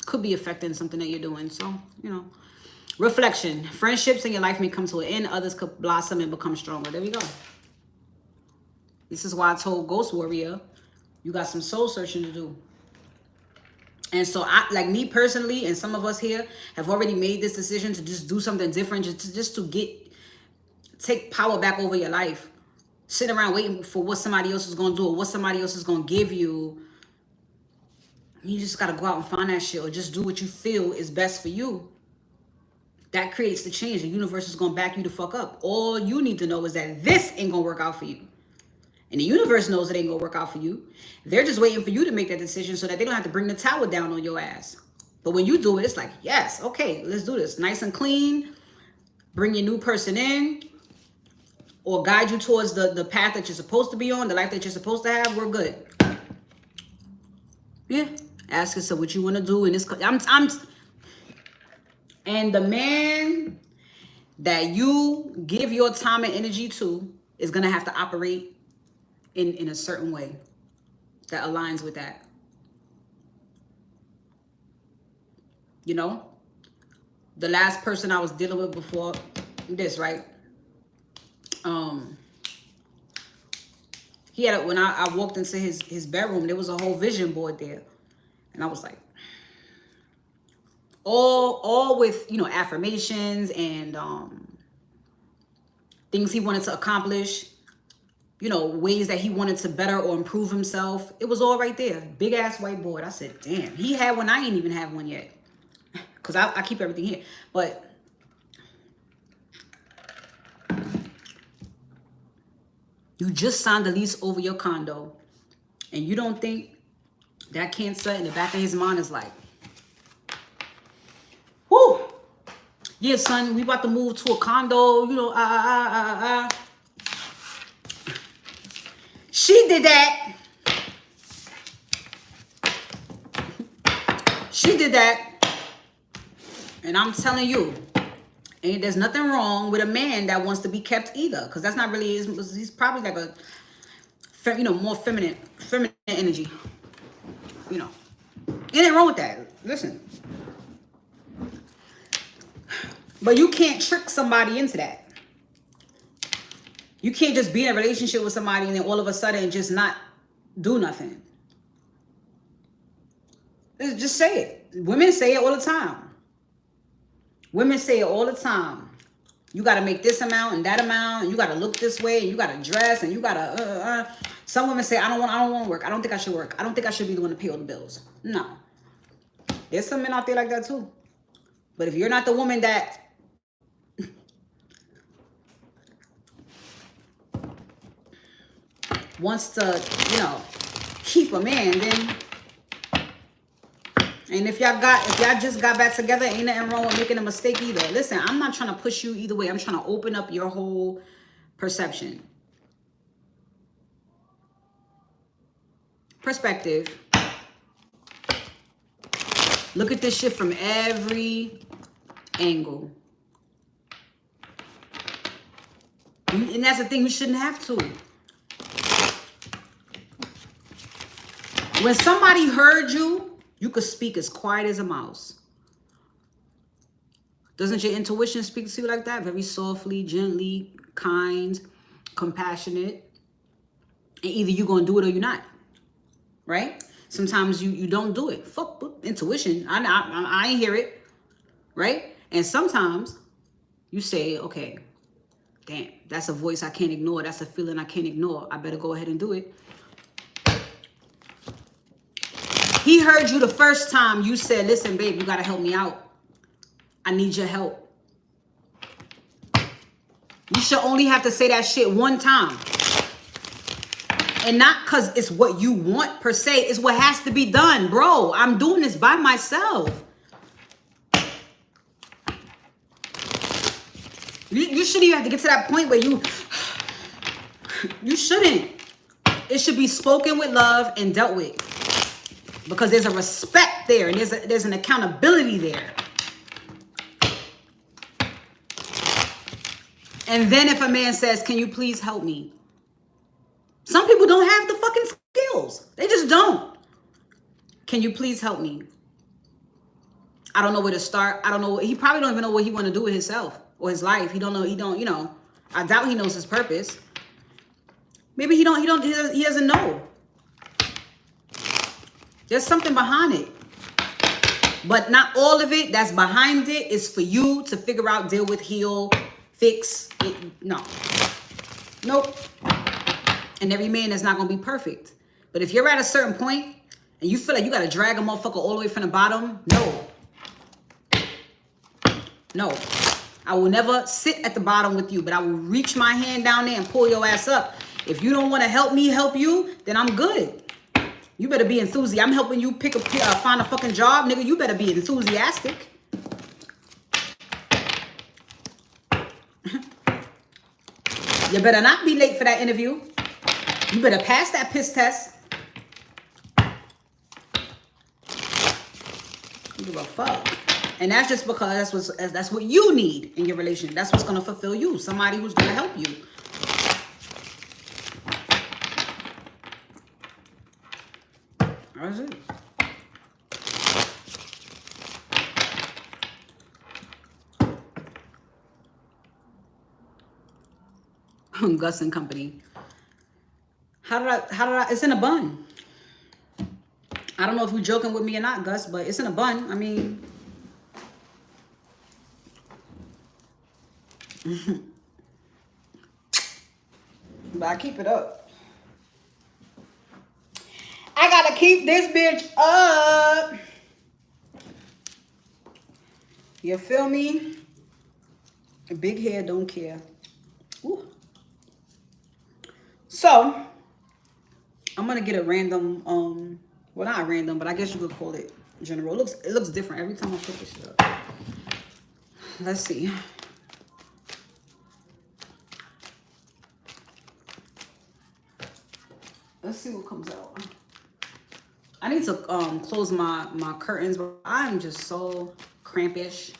could be affecting something that you're doing. So, you know. Reflection. Friendships in your life may come to an end. Others could blossom and become stronger. There we go. This is why I told Ghost Warrior, you got some soul searching to do. And so, like me personally, and some of us here have already made this decision to just do something different, just to take power back over your life. Sitting around waiting for what somebody else is going to do or what somebody else is going to give you. You just got to go out and find that shit, or just do what you feel is best for you. That creates the change. The universe is going to back you the fuck up. All you need to know is that this ain't going to work out for you. And the universe knows it ain't going to work out for you. They're just waiting for you to make that decision so that they don't have to bring the tower down on your ass. But when you do it, it's like, yes, okay, let's do this. Nice and clean. Bring your new person in. Or guide you towards the path that you're supposed to be on, the life that you're supposed to have. We're good. Yeah. Ask yourself what you want to do. And and the man that you give your time and energy to is going to have to operate in a certain way that aligns with that. You know, the last person I was dealing with before this, right? He had, when I walked into his bedroom, there was a whole vision board there. And I was like, all with, you know, affirmations and things he wanted to accomplish, you know, ways that he wanted to better or improve himself. It was all right there. Big ass whiteboard. I said, damn, he had one. I ain't even have one yet. Because I keep everything here. But you just signed the lease over your condo. And you don't think that Cancer in the back of his mind is like, whoo, yeah, son, we about to move to a condo, you know, She did that. She did that. And I'm telling you, and there's nothing wrong with a man that wants to be kept either. Because that's not really his, he's probably like a, you know, more feminine energy. You know, ain't wrong with that. Listen. But you can't trick somebody into that. You can't just be in a relationship with somebody and then all of a sudden just not do nothing. Just say it. Women say it all the time. Women say it all the time. You got to make this amount and that amount, and you got to look this way, and you got to dress, and you got to Some women say, I don't want to work. I don't think I should work. I don't think I should be the one to pay all the bills. No. There's some men out there like that too. But if you're not the woman that wants to, you know, keep a man, then. And if y'all just got back together, ain't nothing wrong with making a mistake either. Listen, I'm not trying to push you either way. I'm trying to open up your whole perception. Perspective. Look at this shit from every angle. And that's the thing, you shouldn't have to. When somebody heard you, you could speak as quiet as a mouse. Doesn't your intuition speak to you like that? Very softly, gently, kind, compassionate. And either you're going to do it or you're not. Right? Sometimes you don't do it. Fuck intuition. I ain't hear it. Right? And sometimes you say, okay, damn, that's a voice I can't ignore. That's a feeling I can't ignore. I better go ahead and do it. He heard you the first time you said, listen, babe, you got to help me out. I need your help. You should only have to say that shit one time. And not because it's what you want per se. It's what has to be done. Bro, I'm doing this by myself. You shouldn't even have to get to that point where you shouldn't. It should be spoken with love and dealt with. Because there's a respect there and there's an accountability there. And then if a man says, can you please help me? Some people don't have the fucking skills. They just don't. Can you please help me? I don't know where to start. I don't know. He probably don't even know what he want to do with himself or his life. He don't know. You know, I doubt he knows his purpose. Maybe he doesn't know. There's something behind it. But not all of it that's behind it is for you to figure out, deal with, heal, fix. No. Nope. And every man is not going to be perfect. But if you're at a certain point and you feel like you got to drag a motherfucker all the way from the bottom, no. No. I will never sit at the bottom with you, but I will reach my hand down there and pull your ass up. If you don't want to help me help you, then I'm good. You better be enthusiastic. I'm helping you find a fucking job, nigga. You better be enthusiastic. You better not be late for that interview. You better pass that piss test. You give a fuck. And that's just because that's what you need in your relationship. That's what's going to fulfill you. Somebody who's going to help you. That's it. Gus and Company. How did I, it's in a bun. I don't know if you're joking with me or not, Gus, but it's in a bun. I mean, but I keep it up. I gotta keep this bitch up. You feel me? A big hair don't care. Ooh. So, I'm gonna get a random, well, not random, but I guess you could call it general. It looks different every time I put this shit up. Let's see. Let's see what comes out. I need to close my curtains, but I'm just so crampish.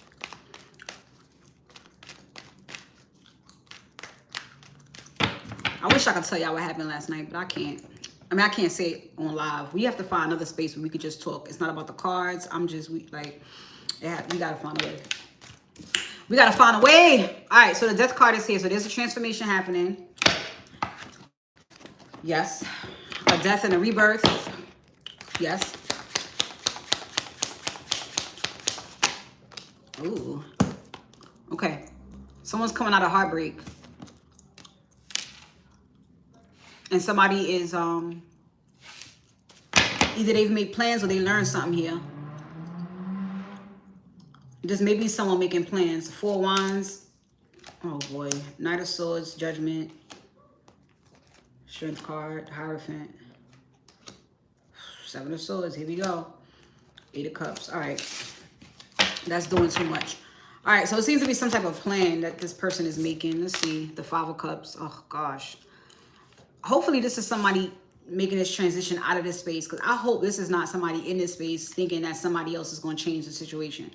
I wish I could tell y'all what happened last night, but I can't. I mean, I can't say it on live. We have to find another space where we could just talk. It's not about the cards. We gotta find a way. We gotta find a way. All right, so the death card is here. So there's a transformation happening. Yes. A death and a rebirth. Yes. Ooh. Okay. Someone's coming out of heartbreak. And somebody is, either they've made plans or they learned something here. Just maybe someone making plans. 4 Wands. Oh boy. Knight of Swords, Judgment. Strength card, Hierophant. Seven of Swords, here we go. Eight of Cups, all right. That's doing too much. All right, so it seems to be some type of plan that this person is making. Let's see, the Five of Cups, oh gosh. Hopefully this is somebody making this transition out of this space, because I hope this is not somebody in this space thinking that somebody else is going to change the situation.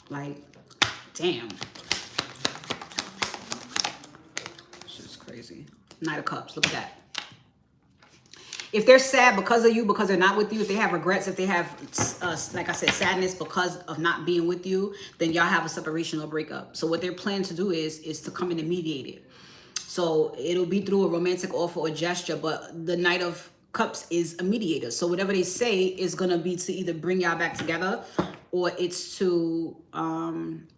Like, damn. It's just crazy. Knight of Cups, look at that. If they're sad because of you, because they're not with you, if they have regrets, if they have, like I said, sadness because of not being with you, then y'all have a separation or breakup. So what they're planning to do is to come in and mediate it. So it'll be through a romantic offer or gesture, but the Knight of Cups is a mediator. So whatever they say is going to be to either bring y'all back together or it's to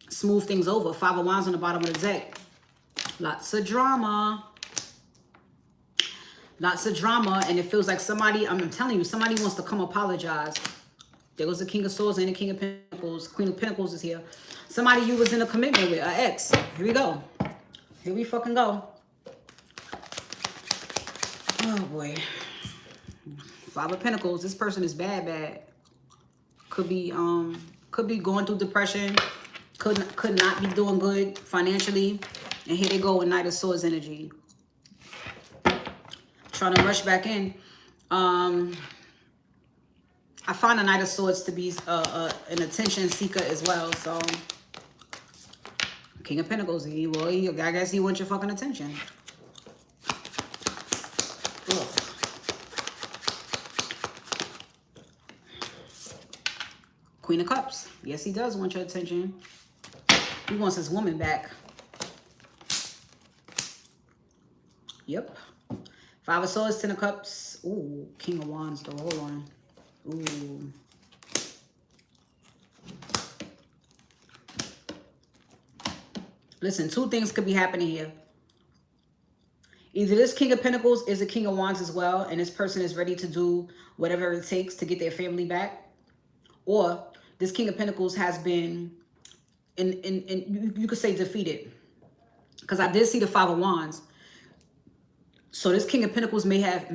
smooth things over. Five of Wands on the bottom of the deck. Lots of drama. Lots of drama, and it feels like somebody, I'm telling you, somebody wants to come apologize. There goes the King of Swords and the King of Pentacles. Queen of Pentacles is here. Somebody you was in a commitment with, an ex. Here we go. Here we fucking go. Oh boy. Five of Pentacles. This person is bad. Could be going through depression. Could not be doing good financially. And here they go with Knight of Swords energy. Trying to rush back in. I find a Knight of Swords to be an attention seeker as well. So King of Pentacles, I guess he wants your fucking attention. Ugh. Queen of Cups. Yes, he does want your attention. He wants his woman back. Yep. Five of Swords, Ten of Cups. Ooh, King of Wands, though. Hold on. Ooh. Listen, two things could be happening here. Either this King of Pentacles is a King of Wands as well, and this person is ready to do whatever it takes to get their family back. Or this King of Pentacles has been, you could say, defeated. Because I did see the Five of Wands. So this King of Pentacles may have,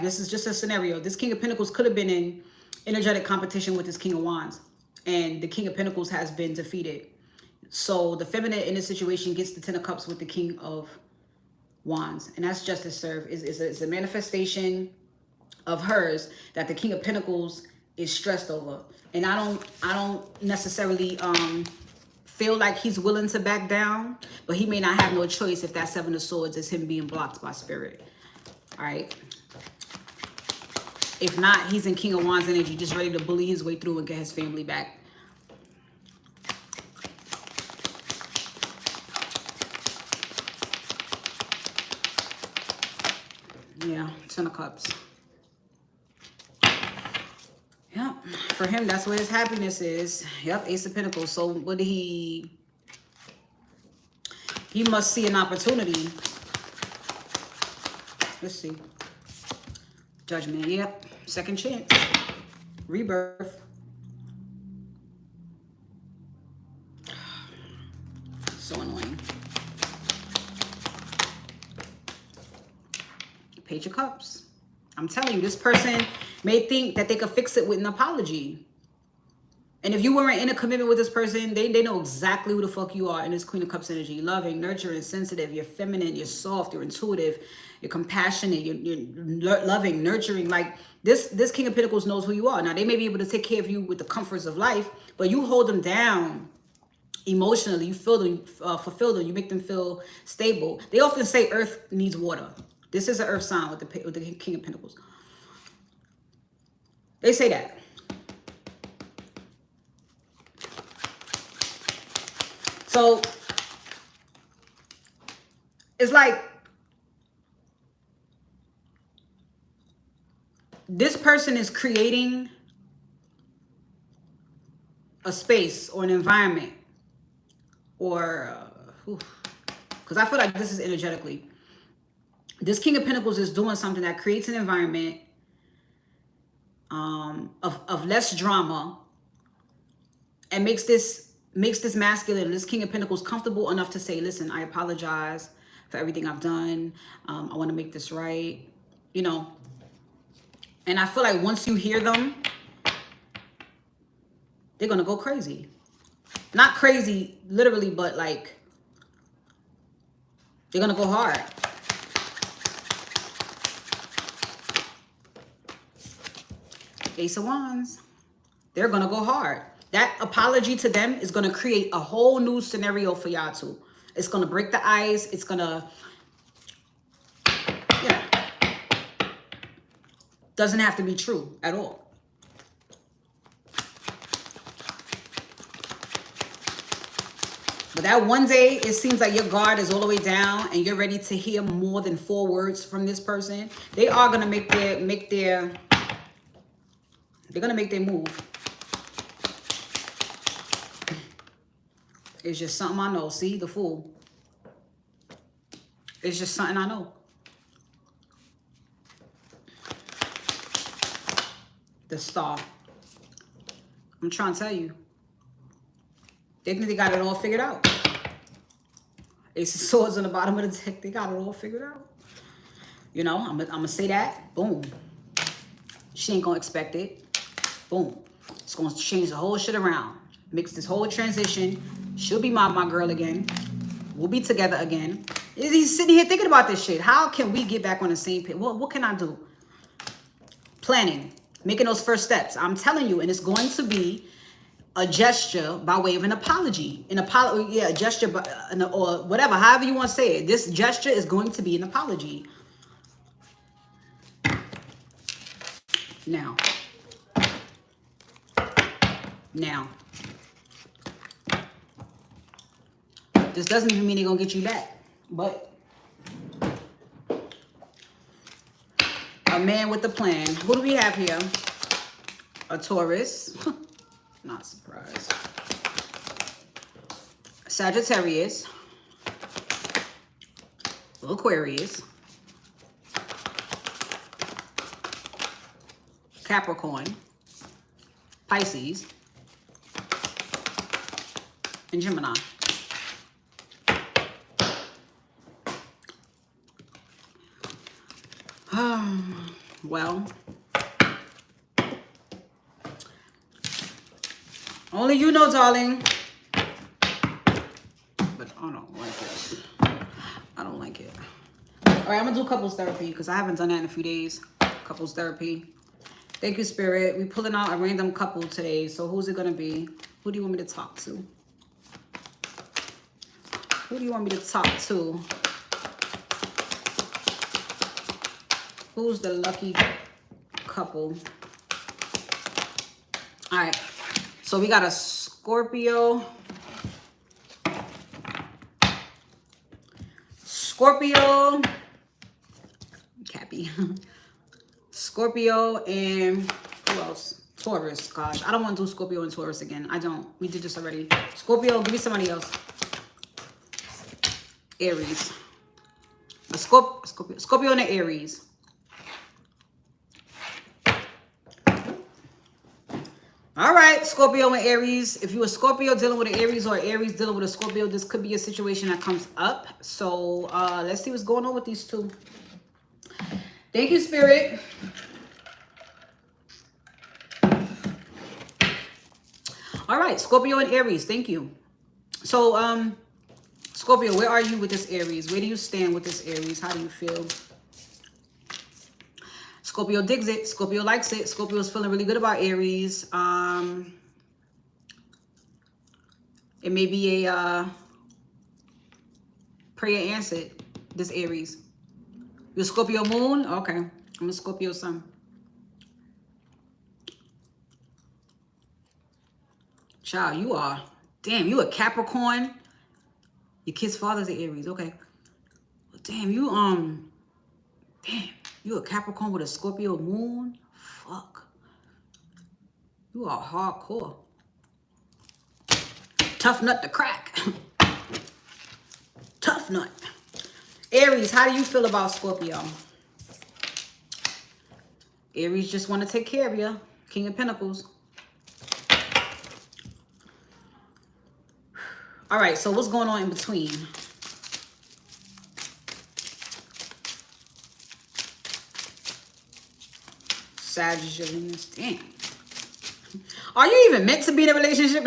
this is just a scenario. This King of Pentacles could have been in energetic competition with this King of Wands. And the King of Pentacles has been defeated. So the feminine in this situation gets the Ten of Cups with the King of Wands. And that's justice served. It's a manifestation of hers that the King of Pentacles is stressed over. And I don't necessarily feel like he's willing to back down, but he may not have no choice if that Seven of Swords is him being blocked by spirit. All right. If not, he's in King of Wands energy, just ready to bully his way through and get his family back. Yeah, Ten of Cups. Yep, for him, that's where his happiness is. Yep, Ace of Pentacles. So what did he must see an opportunity. Let's see. Judgment, yep. Second chance. Rebirth. So annoying. Page of Cups. I'm telling you, this person may think that they could fix it with an apology. And if you weren't in a commitment with this person, they know exactly who the fuck you are in this Queen of Cups energy. Loving, nurturing, sensitive, you're feminine, you're soft, you're intuitive, you're compassionate, you're loving, nurturing. Like this King of Pentacles knows who you are. Now, they may be able to take care of you with the comforts of life, but you hold them down emotionally. You feel them, fulfill them, you make them feel stable. They often say earth needs water. This is an earth sign with the King of Pentacles. They say that. So it's like this person is creating a space or an environment, or because I feel like this is energetically. This King of Pentacles is doing something that creates an environment of less drama and makes this masculine, this King of Pentacles, comfortable enough to say, listen, I apologize. for everything I've done. I want to make this right, you know. And I feel like once you hear them, they're going to go crazy. Not crazy, literally, but like, they're going to go hard. Ace of Wands. They're going to go hard. That apology to them is going to create a whole new scenario for y'all too. It's going to break the ice. It's going to, you know, doesn't have to be true at all. But that one day, it seems like your guard is all the way down and you're ready to hear more than 4 words from this person. They are going to make their move. It's just something I know. See, the Fool. It's just something I know. The Star. I'm trying to tell you. They think they got it all figured out. Ace of Swords on the bottom of the deck. They got it all figured out. You know, I'm gonna say that. Boom. She ain't gonna expect it. Boom. It's gonna change the whole shit around. Mix this whole transition. She'll be my girl again. We'll be together again. He's sitting here thinking about this shit. How can we get back on the same page? What can I do? Planning. Making those first steps. I'm telling you, and it's going to be a gesture by way of an apology. A gesture by, or whatever, however you want to say it. This gesture is going to be an apology. Now. This doesn't even mean they're going to get you back. But a man with a plan. Who do we have here? A Taurus. Not surprised. Sagittarius. Aquarius. Capricorn. Pisces. And Gemini. Well, only you know, darling. But I don't like it. I don't like it. All right, I'm gonna do couples therapy because I haven't done that in a few days. Couples therapy. Thank you, Spirit. We're pulling out a random couple today. So who's it gonna be? Who do you want me to talk to? Who do you want me to talk to? Who's the lucky couple? All right. So we got a Scorpio. Cappy. Scorpio and who else? Taurus. Gosh, I don't want to do Scorpio and Taurus again. I don't. We did this already. Scorpio, give me somebody else. Aries. A Scorpio and an Aries. All right, Scorpio and Aries. If you're a Scorpio dealing with an Aries or an Aries dealing with a Scorpio, this could be a situation that comes up. So let's see what's going on with these two. Thank you, Spirit. All right, Scorpio and Aries. Thank you. So, Scorpio, where are you with this Aries? Where do you stand with this Aries? How do you feel? Scorpio digs it. Scorpio likes it. Scorpio's feeling really good about Aries. It may be a prayer answered, this Aries. You're Scorpio moon? Okay. I'm a Scorpio sun. Child, you are. Damn, you a Capricorn. Your kid's father's an Aries. Okay. Damn, you damn. You a Capricorn with a Scorpio moon? Fuck. You are hardcore. Tough nut to crack. Tough nut. Aries, how do you feel about Scorpio? Aries just want to take care of you. King of Pentacles. All right, so what's going on in between? Sagittarius. Damn. Are you even meant to be in a relationship?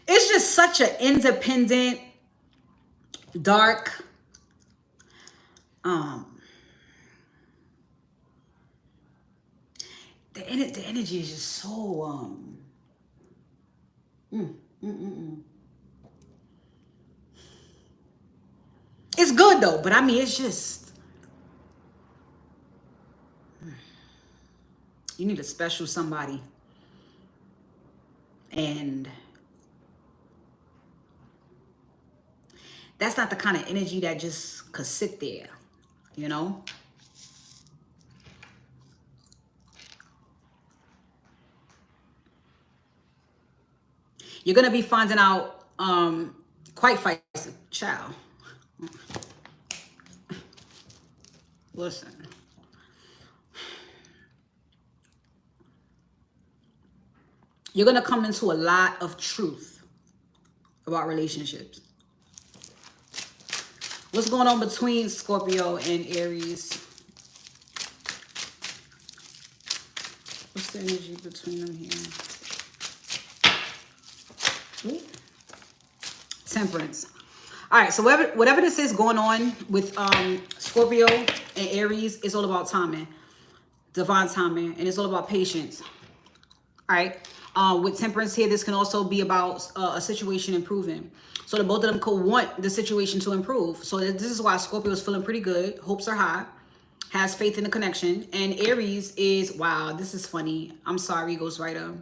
It's just such an independent, dark, the energy is just so It's good though, but I mean it's just you need a special somebody. And that's not the kind of energy that just could sit there, you know? You're going to be finding out quite feisty. Child. Listen. You're going to come into a lot of truth about relationships. What's going on between Scorpio and Aries? What's the energy between them here? Ooh. Temperance. All right, so whatever this is going on with Scorpio and Aries, it's all about timing, divine timing, and it's all about patience. All right. With temperance here, this can also be about a situation improving. So the both of them could want the situation to improve. So this is why Scorpio is feeling pretty good. Hopes are high. Has faith in the connection. And Aries is, wow, this is funny. I'm sorry, ghostwriter.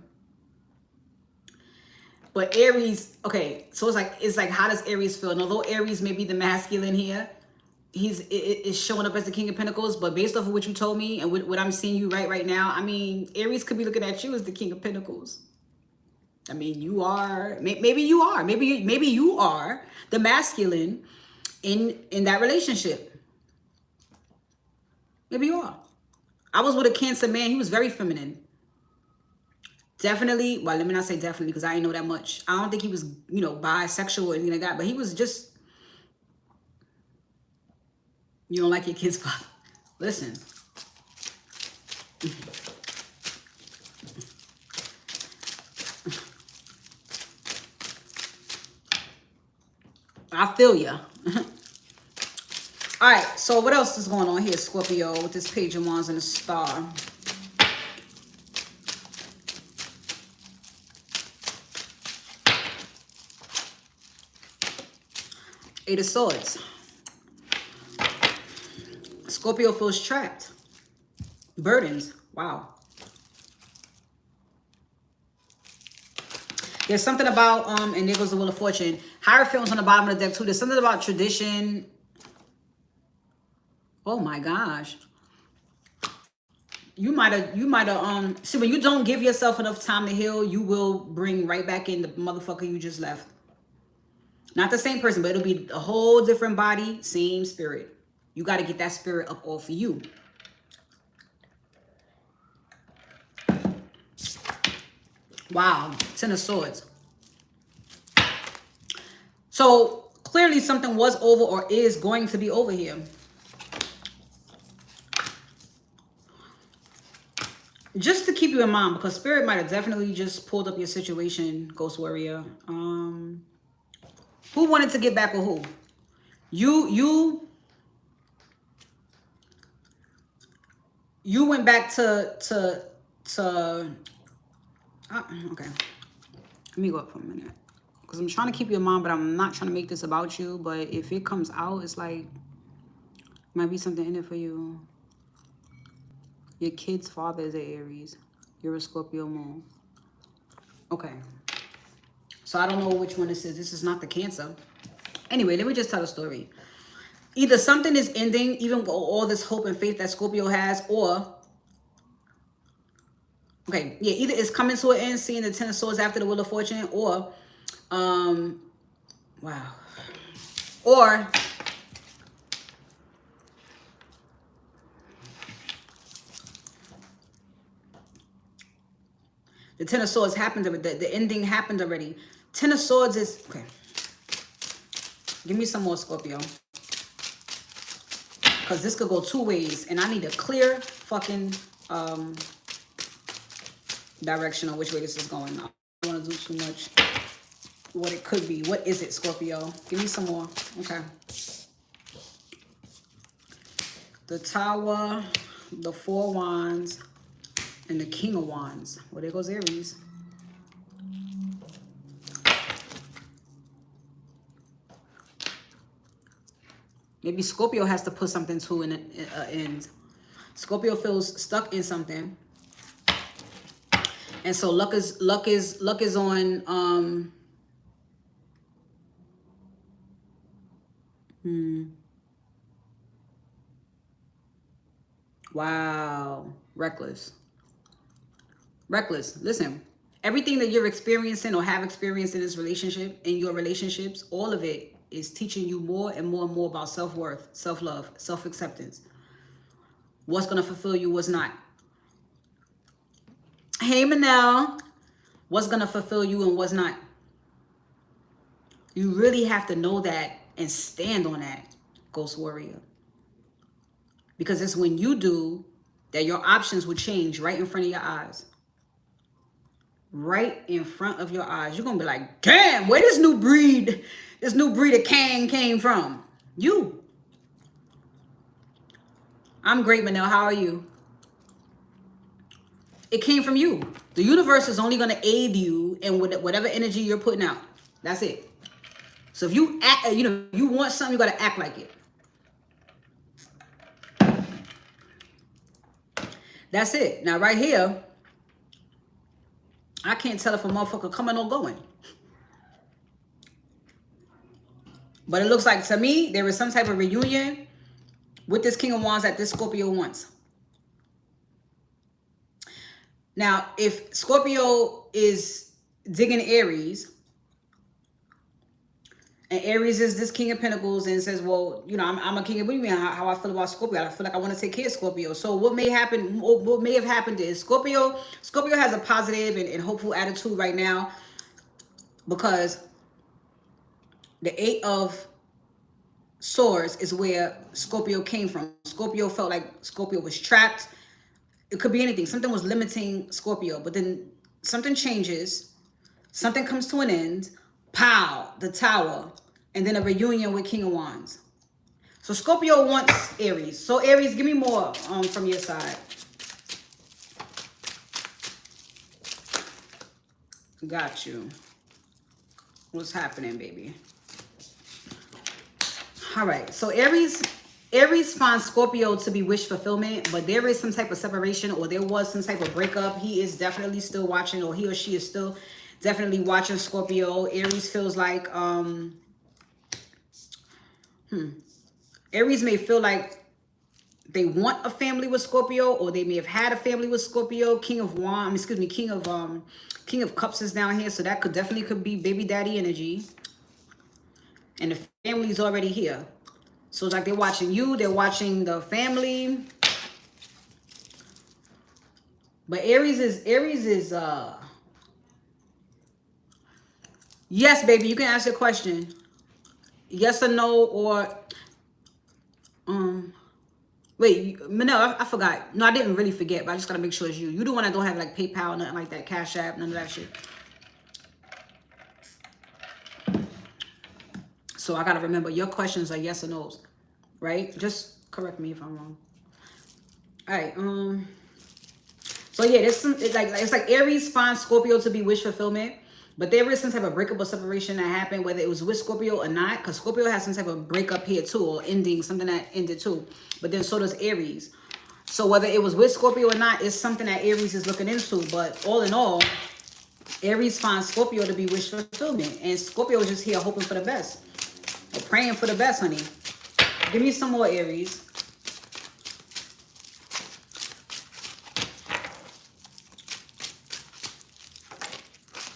But Aries, okay, so it's like how does Aries feel? And although Aries may be the masculine here, is showing up as the King of Pentacles, but based off of what you told me and what I'm seeing you right now, I mean, Aries could be looking at you as the King of Pentacles. I mean, you are, maybe you are, maybe you are the masculine in that relationship. Maybe you are. I was with a Cancer man. He was very feminine. Definitely, well, let me not say definitely because I didn't know that much. I don't think he was, you know, bisexual or anything like that, but he was just, you don't like your kid's father. Listen. I feel ya. All right, so what else is going on here, Scorpio, with this Page of Wands and the Star? Eight of Swords. Scorpio feels trapped. Burdens. Wow. There's something about, and there goes the Wheel of Fortune. Hierophant's on the bottom of the deck too. There's something about tradition. Oh my gosh. You might have, see, when you don't give yourself enough time to heal, you will bring right back in the motherfucker you just left. Not the same person, but it'll be a whole different body, same spirit. You got to get that spirit up off of you. Wow. Ten of Swords. So clearly something was over or is going to be over here. Just to keep you in mind, because Spirit might have definitely just pulled up your situation, Ghost Warrior. Who wanted to get back with who? You went back to okay. Let me go up for a minute. Because I'm trying to keep you in mind, but I'm not trying to make this about you. But if it comes out, it's like, might be something in it for you. Your kid's father is an Aries. You're a Scorpio moon. Okay. So I don't know which one this is. This is not the Cancer. Anyway, let me just tell a story. Either something is ending, even with all this hope and faith that Scorpio has, or, okay, yeah, either it's coming to an end, seeing the Ten of Swords after the Wheel of Fortune, or, wow. Or, the Ten of Swords happened, the ending happened already. Ten of Swords is, okay. Give me some more, Scorpio. Because this could go two ways. And I need a clear fucking direction on which way this is going. I don't want to do too much. What it could be. What is it, Scorpio? Give me some more. Okay. The Tower, the Four Wands, and the King of Wands. Well, there goes Aries. Maybe Scorpio has to put something to an end. Scorpio feels stuck in something. And so luck is on wow. Reckless. Reckless. Listen, everything that you're experiencing or have experienced in this relationship, in your relationships, all of it is teaching you more and more and more about self-worth, self-love, self-acceptance. What's going to fulfill you, what's not. Hey, Manel. What's going to fulfill you and what's not. You really have to know that and stand on that, Ghost Warrior. Because it's when you do that your options will change right in front of your eyes. Right in front of your eyes. You're going to be like, damn, where this new breed of Kang came from? You. I'm great, Manel. How are you? It came from you. The universe is only going to aid you in whatever energy you're putting out. That's it. So if you act, you want something, you got to act like it. That's it. Now, right here, I can't tell if a motherfucker coming or going. But it looks like, to me, there is some type of reunion with this King of Wands that this Scorpio wants. Now, if Scorpio is digging Aries, and Aries is this King of Pentacles and says, well, I'm a king of, what do you mean how I feel about Scorpio? I feel like I want to take care of Scorpio. So what may have happened is Scorpio has a positive and hopeful attitude right now, because the 8 of Swords is where Scorpio came from. Scorpio felt like Scorpio was trapped. It could be anything. Something was limiting Scorpio, but then something changes. Something comes to an end. Pow, the Tower, and then a reunion with King of Wands. So Scorpio wants Aries. So Aries, give me more from your side. Got you. What's happening, baby? All right. So Aries finds Scorpio to be wish fulfillment, but there is some type of separation, or there was some type of breakup. He is definitely still watching, or he or she is still definitely watching Scorpio. Aries feels like Aries may feel like they want a family with Scorpio, or they may have had a family with Scorpio. King of Cups is down here, so that definitely could be baby daddy energy. And the family's already here. So it's like they're watching you, they're watching the family. But Aries is yes, baby, you can ask a question. Yes or no, or wait, Manel, I forgot. No, I didn't really forget, but I just gotta make sure it's you. You the one that don't have like PayPal, nothing like that, Cashapp, none of that shit. So I gotta remember your questions are yes or no's, right? Just correct me if I'm wrong. All right. So yeah, it's like Aries finds Scorpio to be wish fulfillment, but there is some type of breakup or separation that happened, whether it was with Scorpio or not, because Scorpio has some type of breakup here too, or ending, something that ended too. But then so does Aries. So whether it was with Scorpio or not, it's something that Aries is looking into. But all in all, Aries finds Scorpio to be wish fulfillment, and Scorpio is just here hoping for the best. Or praying for the best, honey. Give me some more, Aries.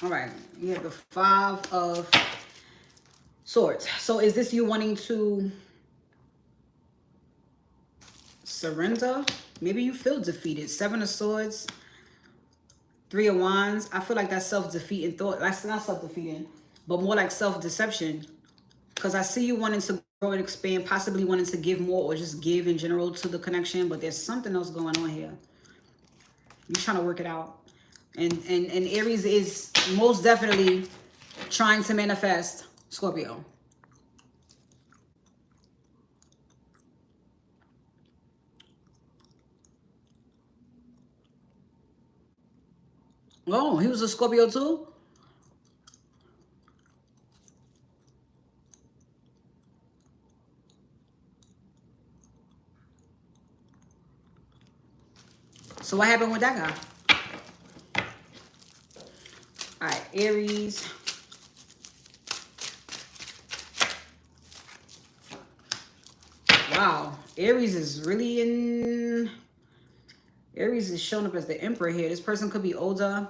All right. You have the 5 of Swords. So is this you wanting to surrender? Maybe you feel defeated. 7 of Swords. 3 of Wands. I feel like that's self-defeating thought. That's not self-defeating, but more like self-deception. Because I see you wanting to grow and expand, possibly wanting to give more or just give in general to the connection. But there's something else going on here. You're trying to work it out. And Aries is most definitely trying to manifest Scorpio. Oh, he was a Scorpio too? So what happened with that guy? All right, Aries. Wow, Aries is really in... Aries is showing up as the Emperor here. This person could be older.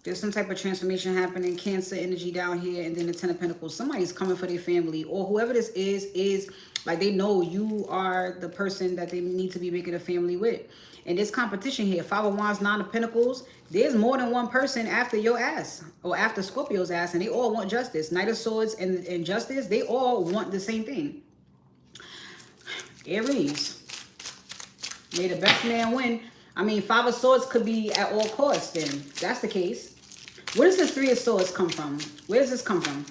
There's some type of transformation happening. Cancer energy down here. And then the Ten of Pentacles. Somebody's coming for their family. Or whoever this is like they know you are the person that they need to be making a family with. And this competition here, Five of Wands, Nine of Pentacles, there's more than one person after your ass. Or after Scorpio's ass. And they all want justice. Knight of Swords and justice, they all want the same thing. Aries. May the best man win. I mean, Five of Swords could be at all costs then. If that's the case. Where does this Three of Swords come from? Where does this come from?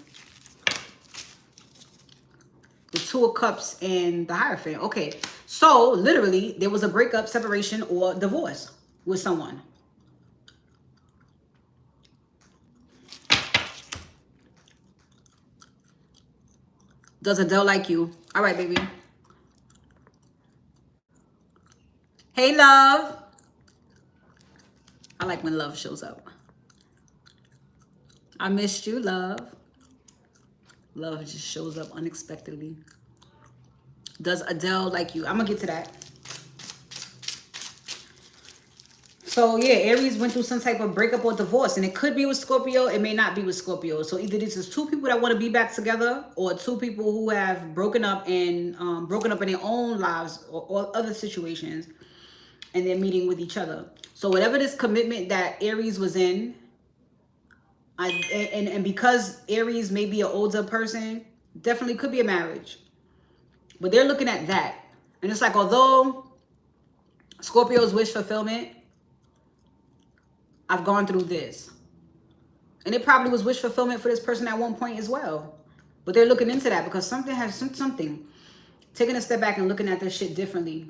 The Two of Cups and the Hierophant. Okay. So, literally, there was a breakup, separation, or divorce with someone. Does Adele like you? All right, baby. Hey, love. I like when love shows up. I missed you, love. Love just shows up unexpectedly. Does Adele like you? I'm going to get to that. So, yeah, Aries went through some type of breakup or divorce. And it could be with Scorpio. It may not be with Scorpio. So, either this is two people that want to be back together. Or two people who have broken up in their own lives or other situations. And they're meeting with each other. So, whatever this commitment that Aries was in. And because Aries may be an older person, definitely could be a marriage. But they're looking at that. And it's like, although Scorpio's wish fulfillment, I've gone through this. And it probably was wish fulfillment for this person at one point as well. But they're looking into that because something has something. Taking a step back and looking at this shit differently.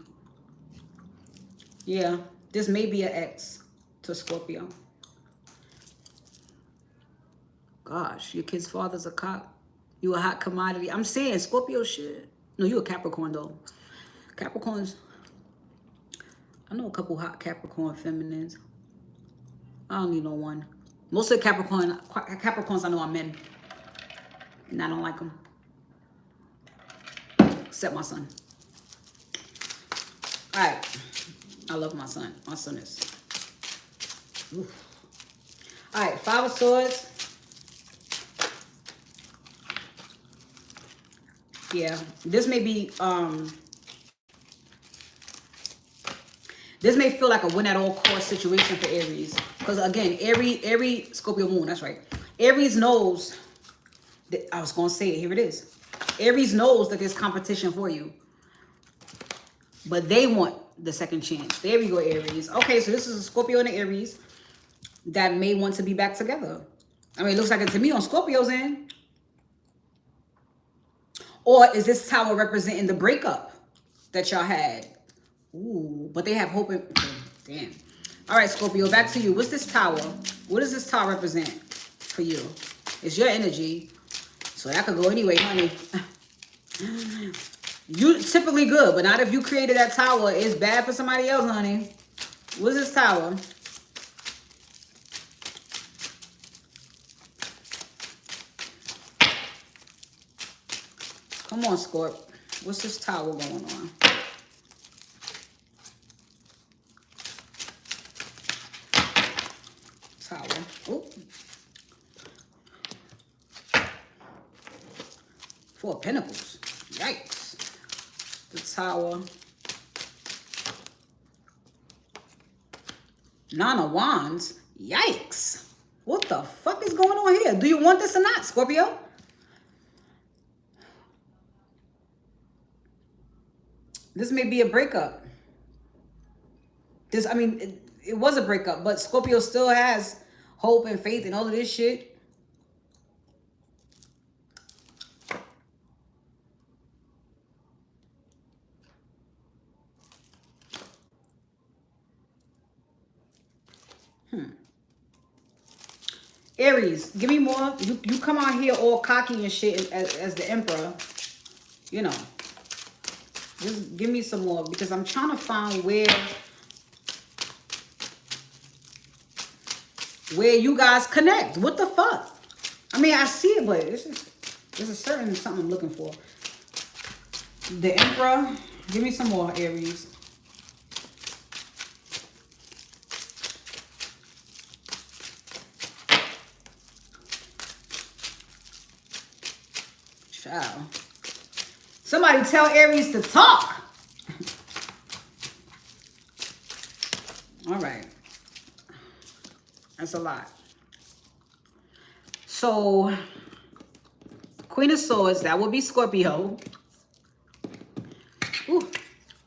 Yeah, this may be an ex to Scorpio. Gosh, your kid's father's a cop. You a hot commodity. I'm saying Scorpio shit. No, you a Capricorn though. Capricorns. I know a couple hot Capricorn feminines. I don't need no one. Most of the Capricorns I know are men. And I don't like them. Except my son. Alright. I love my son. My son is. Alright, Five of Swords. Yeah, this may be, this may feel like a win at all cost situation for Aries. Because again, Aries, Scorpio moon, that's right. Aries knows, that, I was going to say it, here it is. Aries knows that there's competition for you. But they want the second chance. There we go, Aries. Okay, so this is a Scorpio and an Aries that may want to be back together. I mean, it looks like it to me on Scorpio's end. Or is this tower representing the breakup that y'all had? Ooh, but they have hope in... Damn. All right, Scorpio, back to you. What's this tower? What does this tower represent for you? It's your energy. So that could go anyway, honey. You typically good, but not if you created that tower. It's bad for somebody else, honey. What's this tower? Come on, Scorp. What's this tower going on? Tower. Oh. Four of Pentacles. Yikes. The Tower. Nine of Wands. Yikes. What the fuck is going on here? Do you want this or not, Scorpio? This may be a breakup. This, I mean, it was a breakup, but Scorpio still has hope and faith and all of this shit. Aries, give me more. You come out here all cocky and shit as the Emperor. You know. Just give me some more because I'm trying to find where you guys connect. What the fuck? I mean, I see it, but there's a certain something I'm looking for. The Emperor, give me some more, Aries. Child. Somebody tell Aries to talk. All right. That's a lot. So, Queen of Swords, that would be Scorpio. Ooh,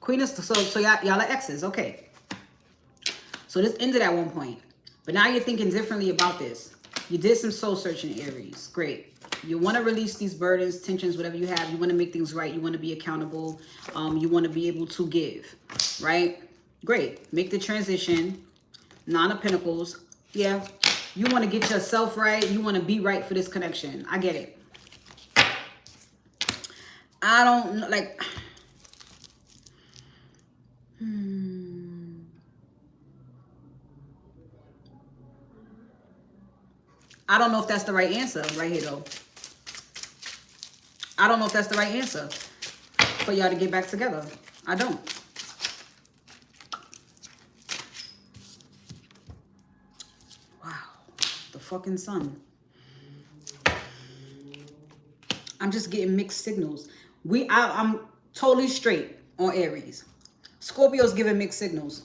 Queen of Swords, so y'all are exes, okay. So this ended at one point. But now you're thinking differently about this. You did some soul searching, Aries. Great. You want to release these burdens, tensions, whatever you have. You want to make things right. You want to be accountable. You want to be able to give, right? Great. Make the transition. Nine of Pentacles. Yeah. You want to get yourself right. You want to be right for this connection. I get it. I don't know, like... I don't know if that's the right answer right here, though. I don't know if that's the right answer for y'all to get back together. I don't. Wow. The fucking sun. I'm just getting mixed signals. I'm totally straight on Aries. Scorpio's giving mixed signals.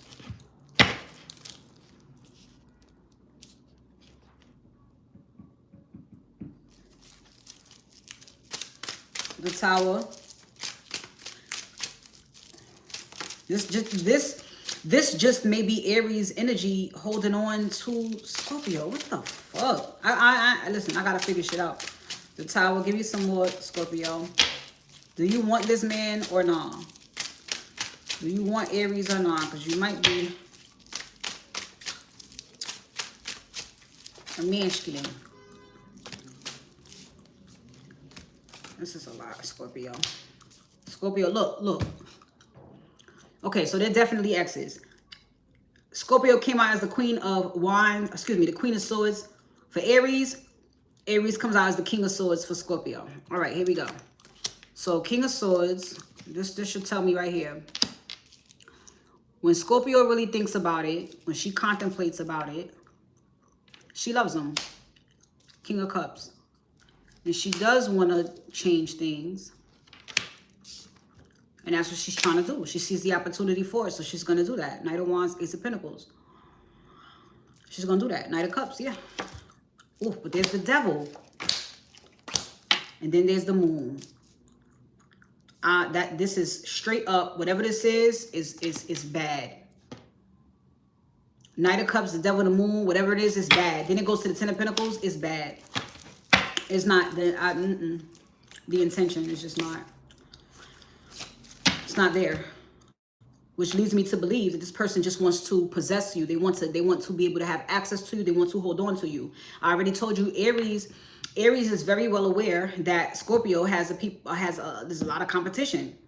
The Tower. This just may be Aries energy holding on to Scorpio. What the fuck? Listen, I gotta figure shit out. The Tower, give you some more, Scorpio. Do you want this man or not? Do you want Aries or not? Because you might be a manskin. This is a lot, Scorpio. Scorpio, look. Okay, so they're definitely exes. Scorpio came out as the Queen of Wands, excuse me, the Queen of Swords for Aries. Aries comes out as the King of Swords for Scorpio. All right, here we go. So King of Swords, this should tell me right here. When Scorpio really thinks about it, when she contemplates about it, she loves him. King of Cups. And she does want to change things. And that's what she's trying to do. She sees the opportunity for it, so she's going to do that. Knight of Wands, Ace of Pentacles. She's going to do that. Knight of Cups, yeah. Ooh, but there's the Devil. And then there's the Moon. This is straight up, whatever this is bad. Knight of Cups, the Devil, the Moon, whatever it is bad. Then it goes to the Ten of Pentacles, it's bad. It's not, the intention is just not, it's not there. Which leads me to believe that this person just wants to possess you. They want to be able to have access to you. They want to hold on to you. I already told you, Aries is very well aware that Scorpio there's a lot of competition.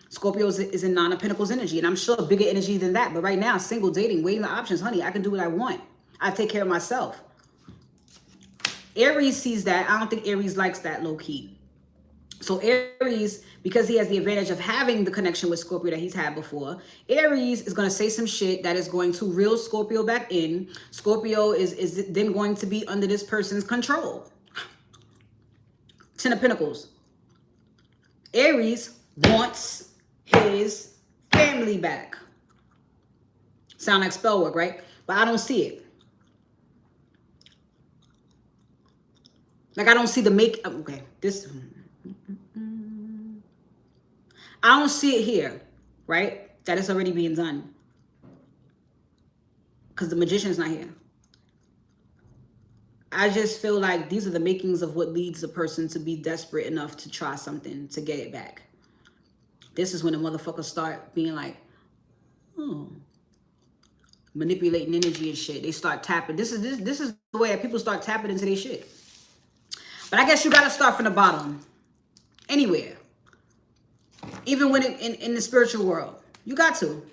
Scorpio is in Nine of Pentacles energy, and I'm sure bigger energy than that. But right now, single, dating, weighing the options, honey, I can do what I want. I take care of myself. Aries sees that. I don't think Aries likes that low key. So Aries, because he has the advantage of having the connection with Scorpio that he's had before, Aries is going to say some shit that is going to reel Scorpio back in. Scorpio is then going to be under this person's control. Ten of Pentacles. Aries wants his family back. Sound like spell work, right? But I don't see it. Like, I don't see the okay, this... I don't see it here. right? That is already being done. Because the magician is not here. I just feel like these are the makings of what leads a person to be desperate enough to try something to get it back. This is when the motherfuckers start being like, oh, manipulating energy and shit. They start tapping. This is the way that people start tapping into their shit. But I guess you gotta start from the bottom. Anywhere. Even when in the spiritual world. You got to.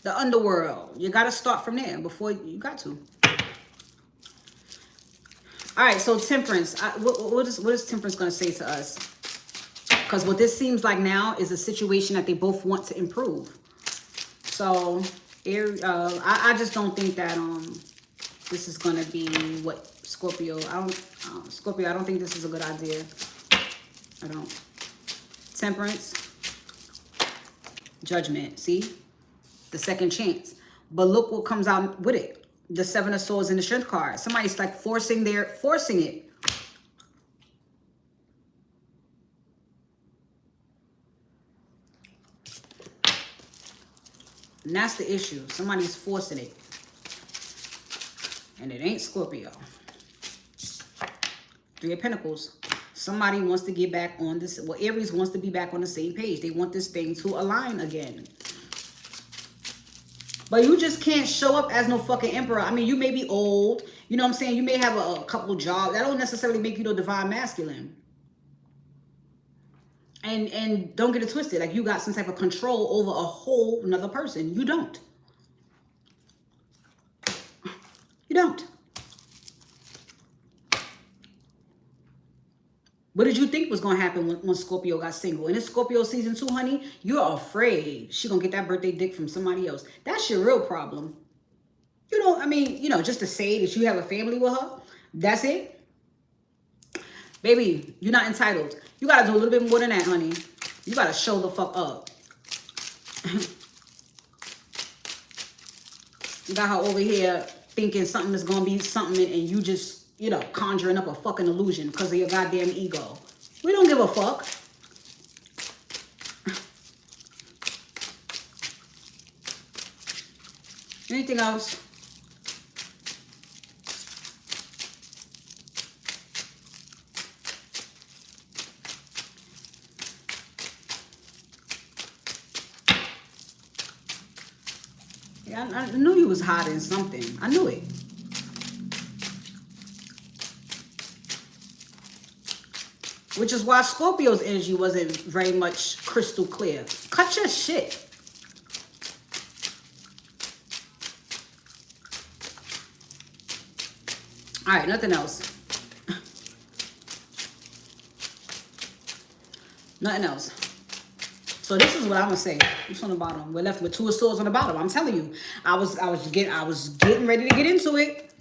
The underworld. You gotta start from there before you got to. All right, so Temperance. What is Temperance gonna say to us? Because what this seems like now is a situation that they both want to improve. So, I just don't think that this is gonna be what Scorpio. Scorpio. I don't think this is a good idea. I don't. Temperance. Judgment. See, the second chance. But look what comes out with it. The Seven of Swords and the Strength card. Somebody's like forcing it. And that's the issue. Somebody's forcing it. And it ain't Scorpio. Three of Pentacles. Somebody wants to get back on this. Well, Aries wants to be back on the same page. They want this thing to align again. But you just can't show up as no fucking emperor. I mean, you may be old. You know what I'm saying? You may have a couple jobs. That don't necessarily make you the divine masculine. And don't get it twisted. Like you got some type of control over a whole another person. You don't. You don't. What did you think was going to happen when Scorpio got single? And it's Scorpio season 2, honey. You're afraid she going to get that birthday dick from somebody else. That's your real problem. You know, I mean, you know, just to say that you have a family with her. That's it. Baby, you're not entitled. You got to do a little bit more than that, honey. You got to show the fuck up. You got her over here thinking something is going to be something and you just, you know, conjuring up a fucking illusion because of your goddamn ego. We don't give a fuck. Anything else? Yeah, I knew you was hiding something. I knew it. Which is why Scorpio's energy wasn't very much crystal clear. Cut your shit. All right, nothing else. Nothing else. So this is what I'm gonna say. What's on the bottom? We're left with 2 of Swords on the bottom. I'm telling you, I was getting ready to get into it.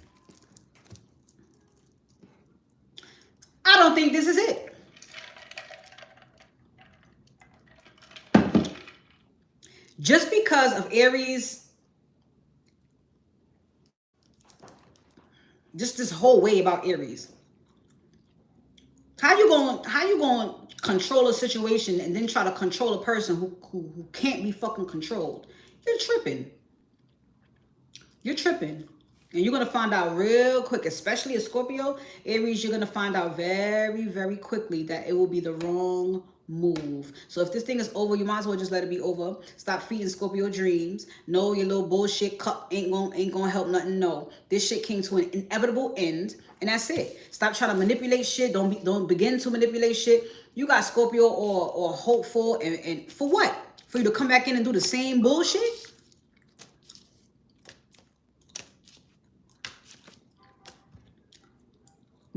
I don't think this is it. Just because of Aries, just this whole way about Aries. How you going to control a situation and then try to control a person who can't be fucking controlled? You're tripping. You're tripping. And you're going to find out real quick, especially a Scorpio, Aries, you're going to find out very, very quickly that it will be the wrong move. So if this thing is over, you might as well just let it be over. Stop feeding Scorpio dreams. No, your little bullshit cup ain't gonna help nothing. No, this shit came to an inevitable end, and that's it. Stop trying to manipulate shit. Don't begin to manipulate shit. You got Scorpio or hopeful, and for what? For you to come back in and do the same bullshit?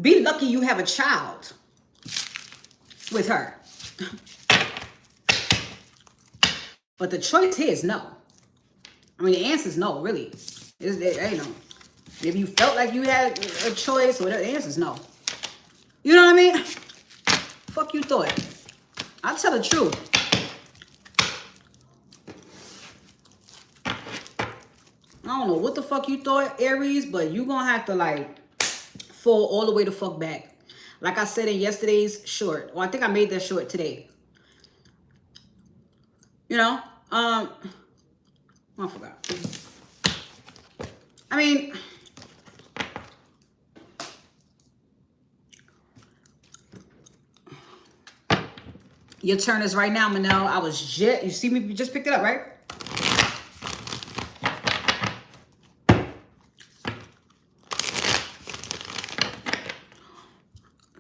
Be lucky you have a child with her. But the choice here is no. I mean, the answer is no, really. You know, maybe you felt like you had a choice or whatever. The answer is no. You know what I mean? Fuck you thought. I'll tell the truth. I don't know what the fuck you thought, Aries, but you gonna have to like fall all the way the fuck back. Like I said in yesterday's short, well, I think I made that short today. You know? I forgot. I mean, your turn is right now, Manel. I was just, you see me, you just picked it up, right?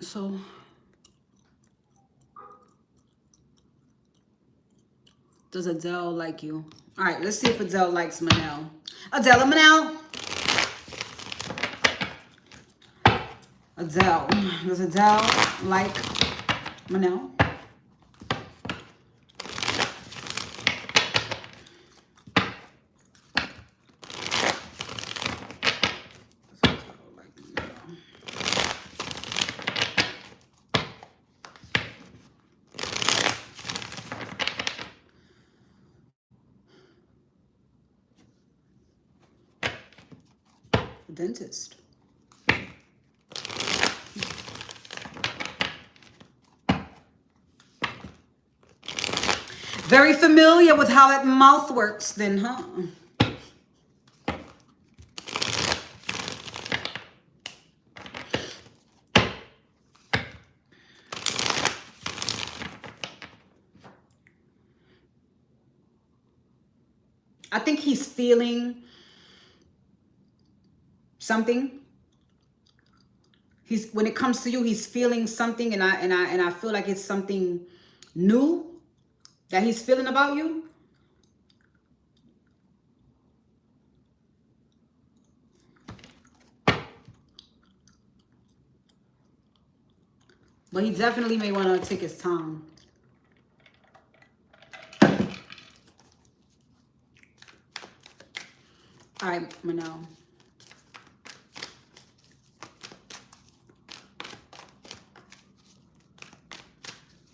So, does Adele like you? All right, let's see if Adele likes Manel. Adele and Manel. Adele. Does Adele like Manel? Dentist. Very familiar with how that mouth works then, huh? I think he's feeling something. When it comes to you, he's feeling something, and I feel like it's something new that he's feeling about you. But he definitely may want to take his time. All right, Manel.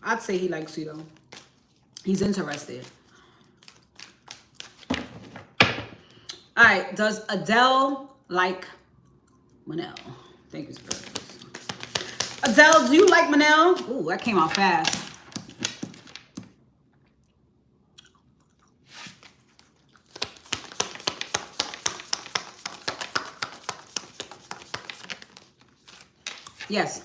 I'd say he likes you, though. He's interested. All right. Does Adele like Manel? Thank you, Spirit. Adele, do you like Manel? Ooh, that came out fast. Yes.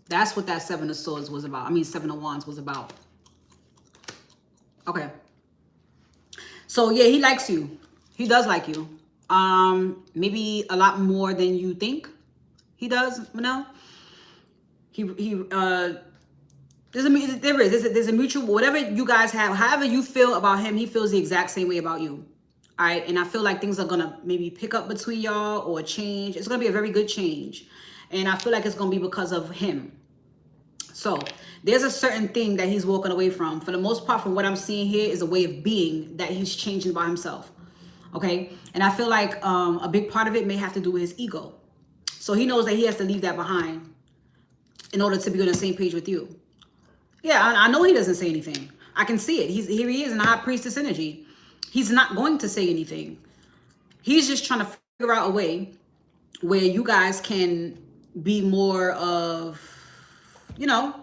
That's what that Seven of Swords was about. I mean, Seven of Wands was about. Okay. So, yeah, he likes you. He does like you. Maybe a lot more than you think he does, Manel. There's a mutual, whatever you guys have, however you feel about him, he feels the exact same way about you. All right. And I feel like things are going to maybe pick up between y'all or change. It's going to be a very good change. And I feel like it's going to be because of him. So there's a certain thing that he's walking away from. For the most part, from what I'm seeing here, is a way of being that he's changing by himself. Okay. And I feel like a big part of it may have to do with his ego. So he knows that he has to leave that behind in order to be on the same page with you. Yeah, I know he doesn't say anything. I can see it. Here he is in the High Priestess energy. He's not going to say anything. He's just trying to figure out a way where you guys can be more of, you know,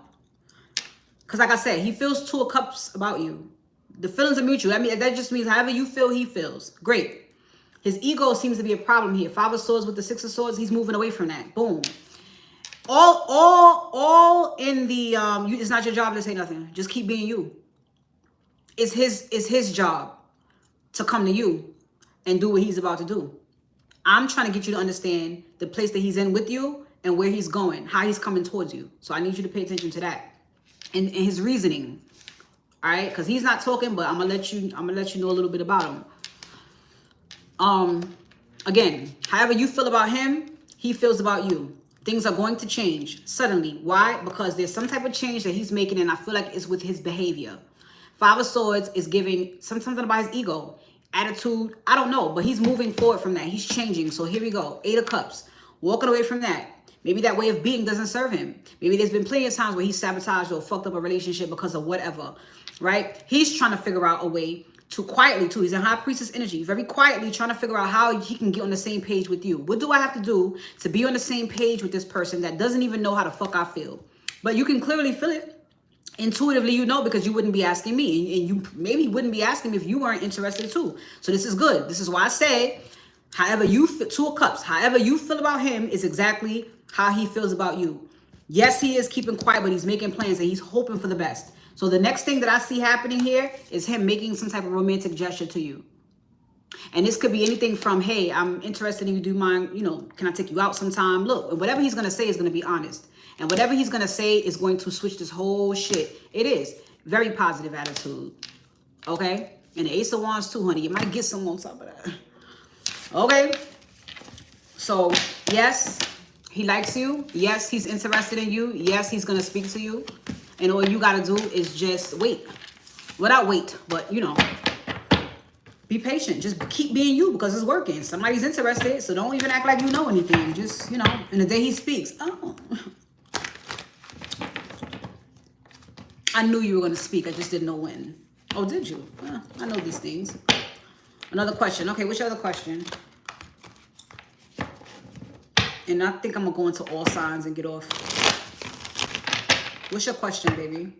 because like I said, he feels Two of Cups about you. The feelings are mutual. I mean, that just means however you feel, he feels. Great. His ego seems to be a problem here. Five of Swords with the Six of Swords, he's moving away from that. Boom. All in the, it's not your job to say nothing. Just keep being you. It's his job to come to you and do what he's about to do. I'm trying to get you to understand the place that he's in with you and where he's going, how he's coming towards you. So I need you to pay attention to that and his reasoning. All right, because he's not talking, but I'm gonna let you know a little bit about him. Again, however you feel about him, he feels about you. Things are going to change suddenly. Why? Because there's some type of change that he's making, and I feel like it's with his behavior. Five of Swords is giving something about his ego, attitude. I don't know, but he's moving forward from that. He's changing. So here we go. Eight of Cups. Walking away from that. Maybe that way of being doesn't serve him. Maybe there's been plenty of times where he sabotaged or fucked up a relationship because of whatever, right? He's trying to figure out a way to quietly, too. He's in High Priestess energy, very quietly trying to figure out how he can get on the same page with you. What do I have to do to be on the same page with this person that doesn't even know how the fuck I feel? But you can clearly feel it. Intuitively, you know, because you wouldn't be asking me. And you maybe wouldn't be asking me if you weren't interested too. So this is good. This is why I say, however you feel, Two of Cups, however you feel about him is exactly how he feels about you. Yes, he is keeping quiet, but he's making plans and he's hoping for the best. So the next thing that I see happening here is him making some type of romantic gesture to you. And this could be anything from, hey, I'm interested in you, do you mind, you know, can I take you out sometime? Look, whatever he's going to say is going to be honest. And whatever he's going to say is going to switch this whole shit. It is. Very positive attitude. Okay? And the Ace of Wands too, honey. You might get some on top of that. Okay? So, yes, he likes you. Yes, he's interested in you. Yes, he's going to speak to you. And all you got to do is just wait. Well, not wait, but, you know, be patient. Just keep being you because it's working. Somebody's interested, so don't even act like you know anything. Just, you know, and the day he speaks, oh, I knew you were going to speak. I just didn't know when. Oh, did you? I know these things. Another question. Okay, what's your other question? And I think I'm going to go into all signs and get off. What's your question, baby?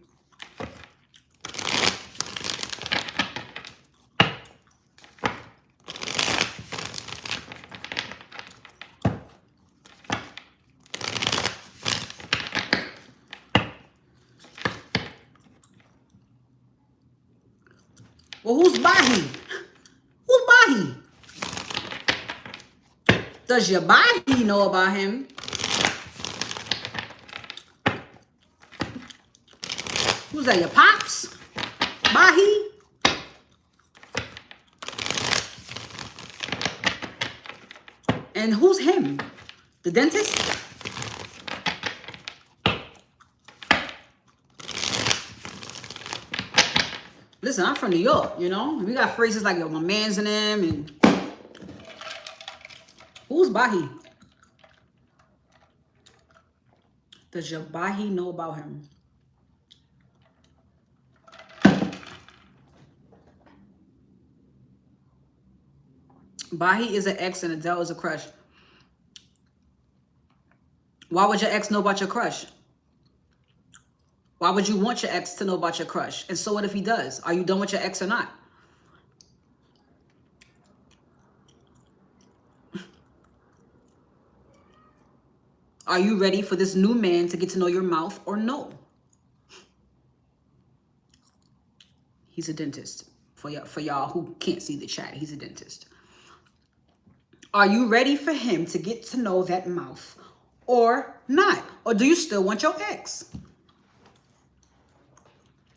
Well, who's Bahi? Who's Bahi? Does your Bahi know about him? Who's that, your pops? Bahi? And who's him? The dentist? Listen, I'm from New York, you know? We got phrases like, yo, my man's in them, and... Who's Bahi? Does your Bahi know about him? Bahi is an ex and Adele is a crush. Why would your ex know about your crush? Why would you want your ex to know about your crush? And so what if he does? Are you done with your ex or not? Are you ready for this new man to get to know your mouth or no? He's a dentist. For y'all who can't see the chat, he's a dentist. Are you ready for him to get to know that mouth or not? Or do you still want your ex?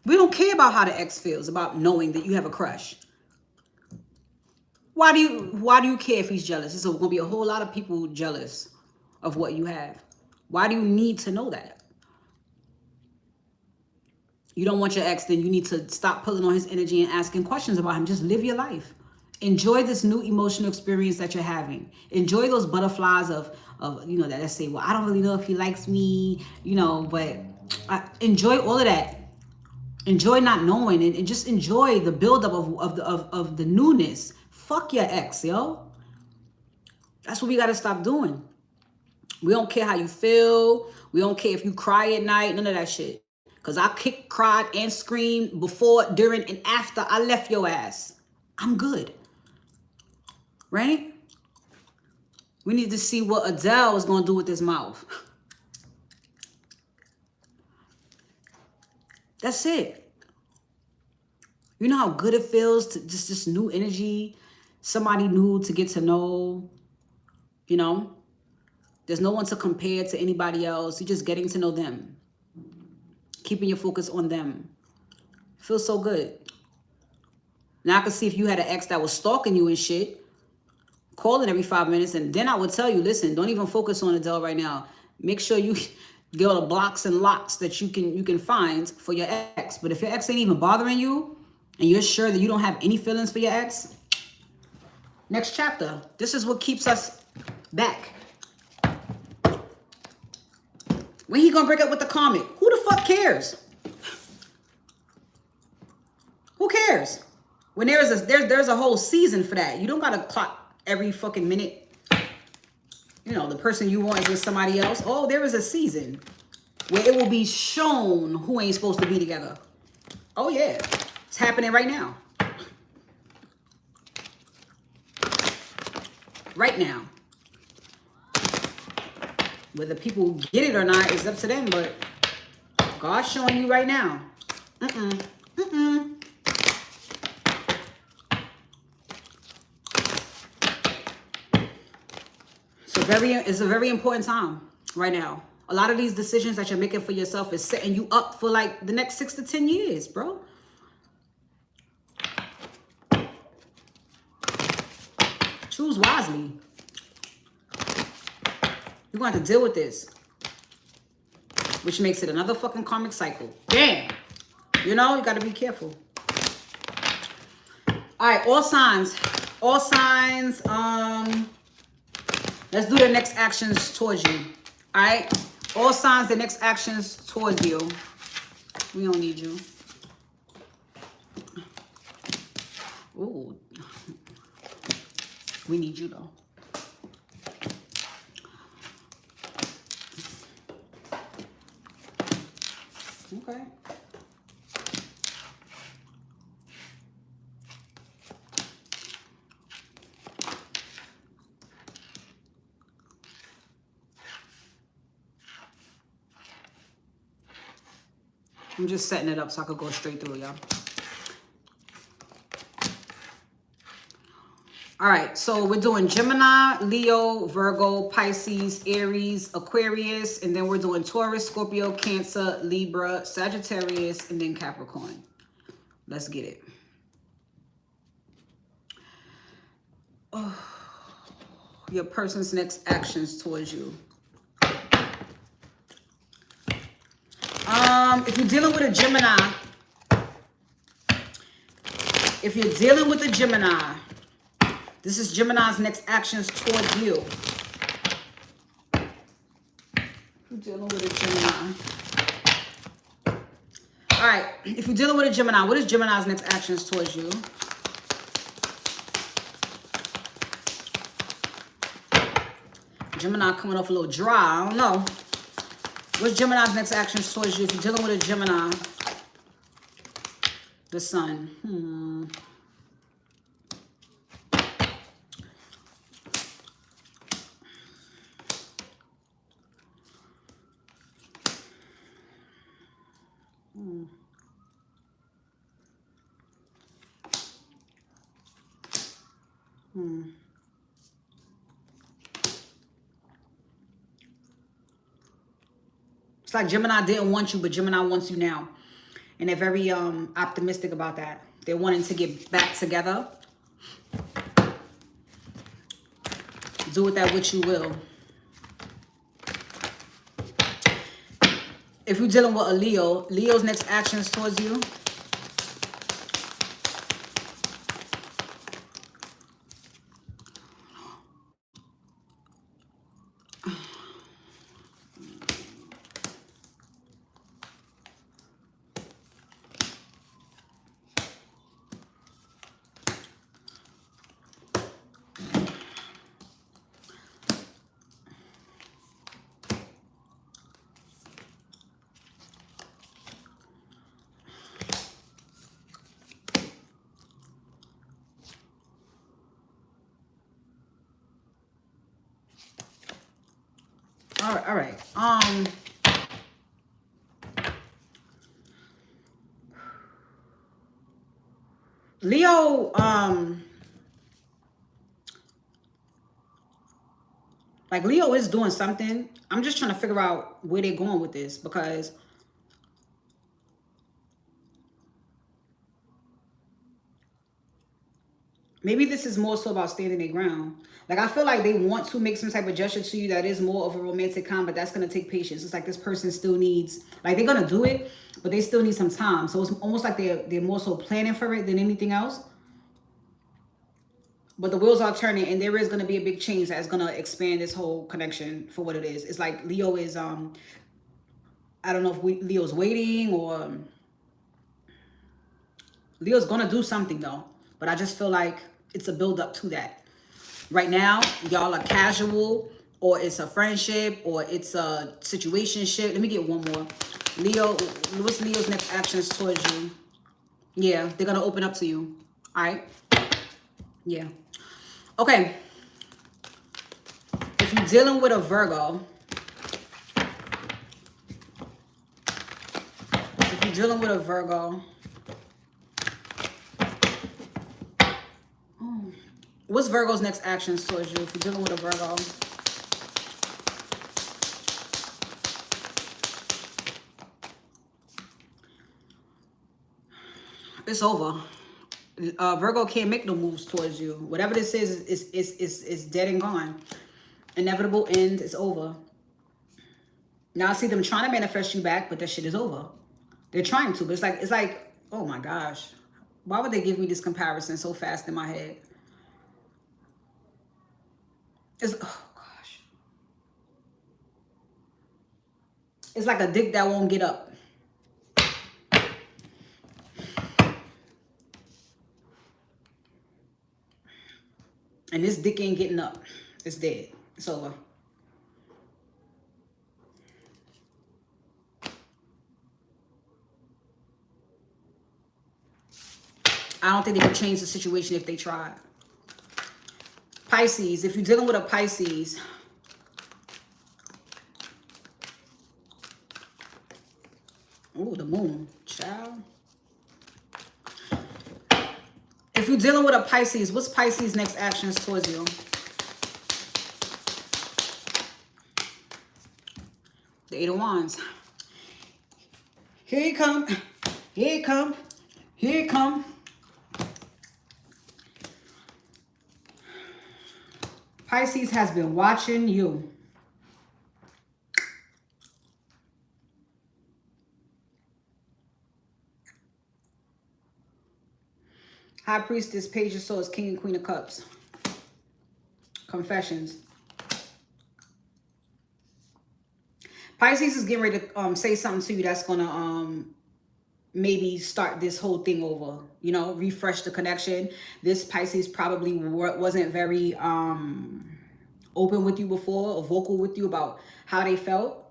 We don't care about how the ex feels about knowing that you have a crush. Why do you care if he's jealous? There's going to be a whole lot of people jealous of what you have. Why do you need to know that? You don't want your ex, then you need to stop pulling on his energy and asking questions about him. Just live your life. Enjoy this new emotional experience that you're having. Enjoy those butterflies of you know, that let's say, well, I don't really know if he likes me, you know, but enjoy all of that. Enjoy not knowing and just enjoy the buildup of the newness. Fuck your ex, yo. That's what we got to stop doing. We don't care how you feel. We don't care if you cry at night. None of that shit. Because I kicked, cried, and screamed before, during, and after I left your ass. I'm good. Right? We need to see what Adele is going to do with his mouth. That's it. You know how good it feels to just this new energy, somebody new to get to know, you know? There's no one to compare to anybody else. You're just getting to know them. Keeping your focus on them. Feels so good. Now I can see if you had an ex that was stalking you and shit, calling every 5 minutes, and then I would tell you, listen, don't even focus on Adele right now. Make sure you get all the blocks and locks that you can find for your ex. But if your ex ain't even bothering you, and you're sure that you don't have any feelings for your ex, next chapter. This is what keeps us back. When he gonna break up with the karmic? Who the fuck cares? Who cares? When there's a whole season for that. You don't gotta clock every fucking minute. You know, the person you want is with somebody else. Oh, there is a season where it will be shown who ain't supposed to be together. Oh yeah, it's happening right now. Right now. Whether people get it or not is up to them, but God's showing you right now. It's a very important time right now. A lot of these decisions that you're making for yourself is setting you up for like the next 6 to 10 years, bro. Choose wisely. You're going to have to deal with this. Which makes it another fucking karmic cycle. Damn. You know, you got to be careful. All right, all signs. All signs. Let's do the next actions towards you. All right? All signs, the next actions towards you. We don't need you. Ooh. We need you, though. Okay. I'm just setting it up so I could go straight through, y'all. All right, so we're doing Gemini, Leo, Virgo, Pisces, Aries, Aquarius, and then we're doing Taurus, Scorpio, Cancer, Libra, Sagittarius, and then Capricorn. Let's get it. Oh, your person's next actions towards you. If you're dealing with a Gemini, this is Gemini's next actions towards you. You're dealing with a Gemini. All right, if you're dealing with a Gemini, what is Gemini's next actions towards you? Gemini coming off a little dry, I don't know. What's Gemini's next actions towards you? If you're dealing with a Gemini, the sun. It's like Gemini didn't want you, but Gemini wants you now. And they're very optimistic about that. They're wanting to get back together. Do with that what you will. If you're dealing with a Leo, Leo's next actions towards you. All right. Leo, like Leo is doing something. I'm just trying to figure out where they're going with this, because maybe this is more so about standing their ground. Like, I feel like they want to make some type of gesture to you that is more of a romantic con, but that's going to take patience. It's like this person still needs, like, they're going to do it, but they still need some time. So it's almost like they're more so planning for it than anything else. But the wheels are turning, and there is going to be a big change that's going to expand this whole connection for what it is. It's like Leo is I don't know if Leo's waiting or Leo's gonna do something though. But I just feel like it's a build up to that. Right now, y'all are casual, or it's a friendship, or it's a situationship. Let me get one more. Leo, what's Leo's next actions towards you? Yeah, they're gonna open up to you. All right. Yeah. Okay. If you're dealing with a Virgo, what's Virgo's next actions towards you? If you're dealing with a Virgo. It's over. Virgo can't make no moves towards you. Whatever this is dead and gone. Inevitable end. It's over. Now I see them trying to manifest you back, but that shit is over. They're trying to, but it's like, oh my gosh. Why would they give me this comparison so fast in my head? It's, oh gosh. It's like a dick that won't get up. And this dick ain't getting up. It's dead. It's over. I don't think they could change the situation if they tried. Pisces, if you're dealing with a Pisces, ooh, the moon, child. If you're dealing with a Pisces, what's Pisces' next actions towards you? The Eight of Wands. Here you come. Here you come. Here you come. Pisces has been watching you. High Priestess, Page of Swords, King and Queen of Cups. Confessions. Pisces is getting ready to say something to you that's going to maybe start this whole thing over. You know, refresh the connection. This Pisces probably wasn't very open with you before or vocal with you about how they felt.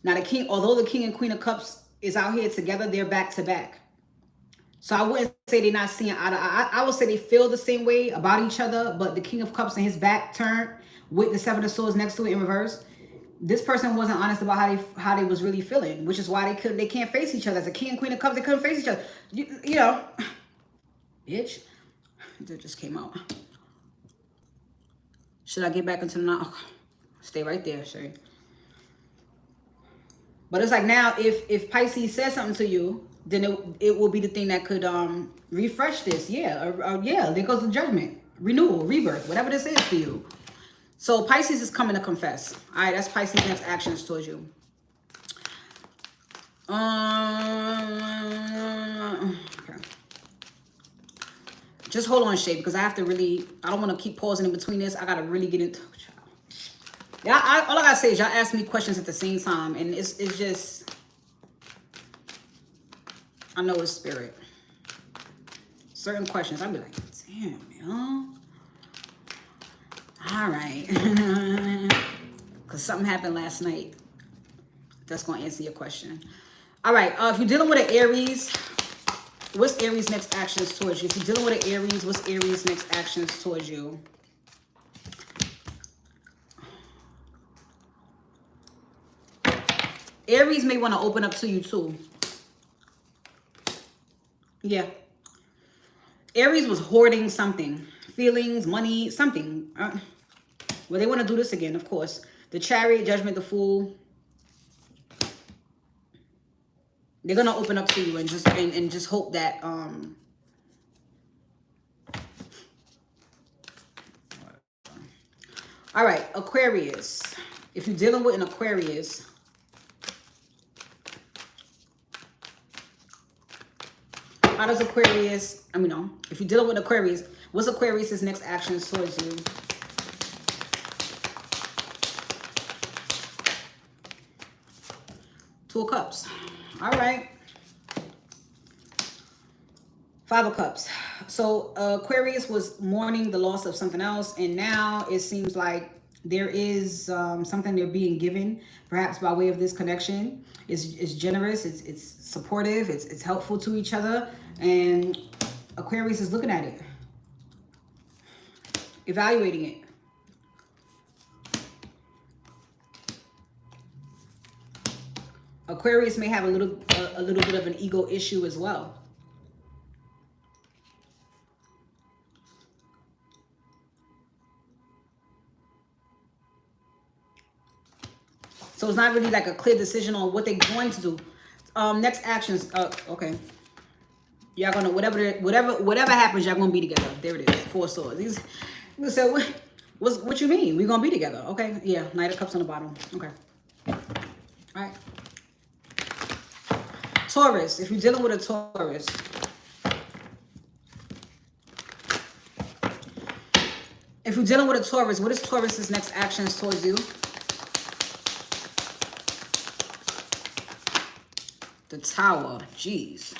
Now, the King, although the King and Queen of Cups is out here together, they're back to back. So I wouldn't say they're not seeing eye to eye. I would say they feel the same way about each other, but the King of Cups and his back turned with the Seven of Swords next to it in reverse. This person wasn't honest about how they was really feeling, which is why they can't face each other. As a King and Queen of Cups, they couldn't face each other. You know, bitch, that just came out. Should I get back into the knot? Oh, stay right there, Sherry. But it's like now, if Pisces says something to you, then it will be the thing that could refresh this. Yeah, yeah. There goes the judgment, renewal, rebirth, whatever this is for you. So Pisces is coming to confess. All right, that's Pisces' next actions towards you. Okay. Just hold on, Shay, because I have to really, I don't want to keep pausing in between this. I got to really get into it. Yeah, all I got to say is y'all ask me questions at the same time. And it's just, I know it's spirit. Certain questions, I'll be like, damn, man. All right. Because something happened last night. That's going to answer your question. All right. If you're dealing with an Aries, what's Aries' next actions towards you? If you're dealing with an Aries, what's Aries' next actions towards you? Aries may want to open up to you too. Yeah. Aries was hoarding something. Feelings, money, something. Well, they want to do this again, of course. The Chariot, Judgment, the Fool. They're going to open up to you and just hope that all right, Aquarius. If you're dealing with an Aquarius, how does Aquarius, if you're dealing with Aquarius, what's Aquarius' next actions towards you? Two of Cups. All right. Five of Cups. So Aquarius was mourning the loss of something else, and now it seems like there is something they're being given, perhaps by way of this connection. It's generous, it's supportive, it's helpful to each other, and Aquarius is looking at it, evaluating it. Aquarius may have a little bit of an ego issue as well. So it's not really like a clear decision on what they're going to do. Next actions. Okay. Y'all gonna whatever happens, y'all gonna be together. There it is. Four of Swords. These. So what you mean? We gonna be together? Okay. Yeah. Knight of Cups on the bottom. Okay. All right. Taurus. If you're dealing with a Taurus. If you're dealing with a Taurus, what is Taurus's next actions towards you? The Tower. Jeez.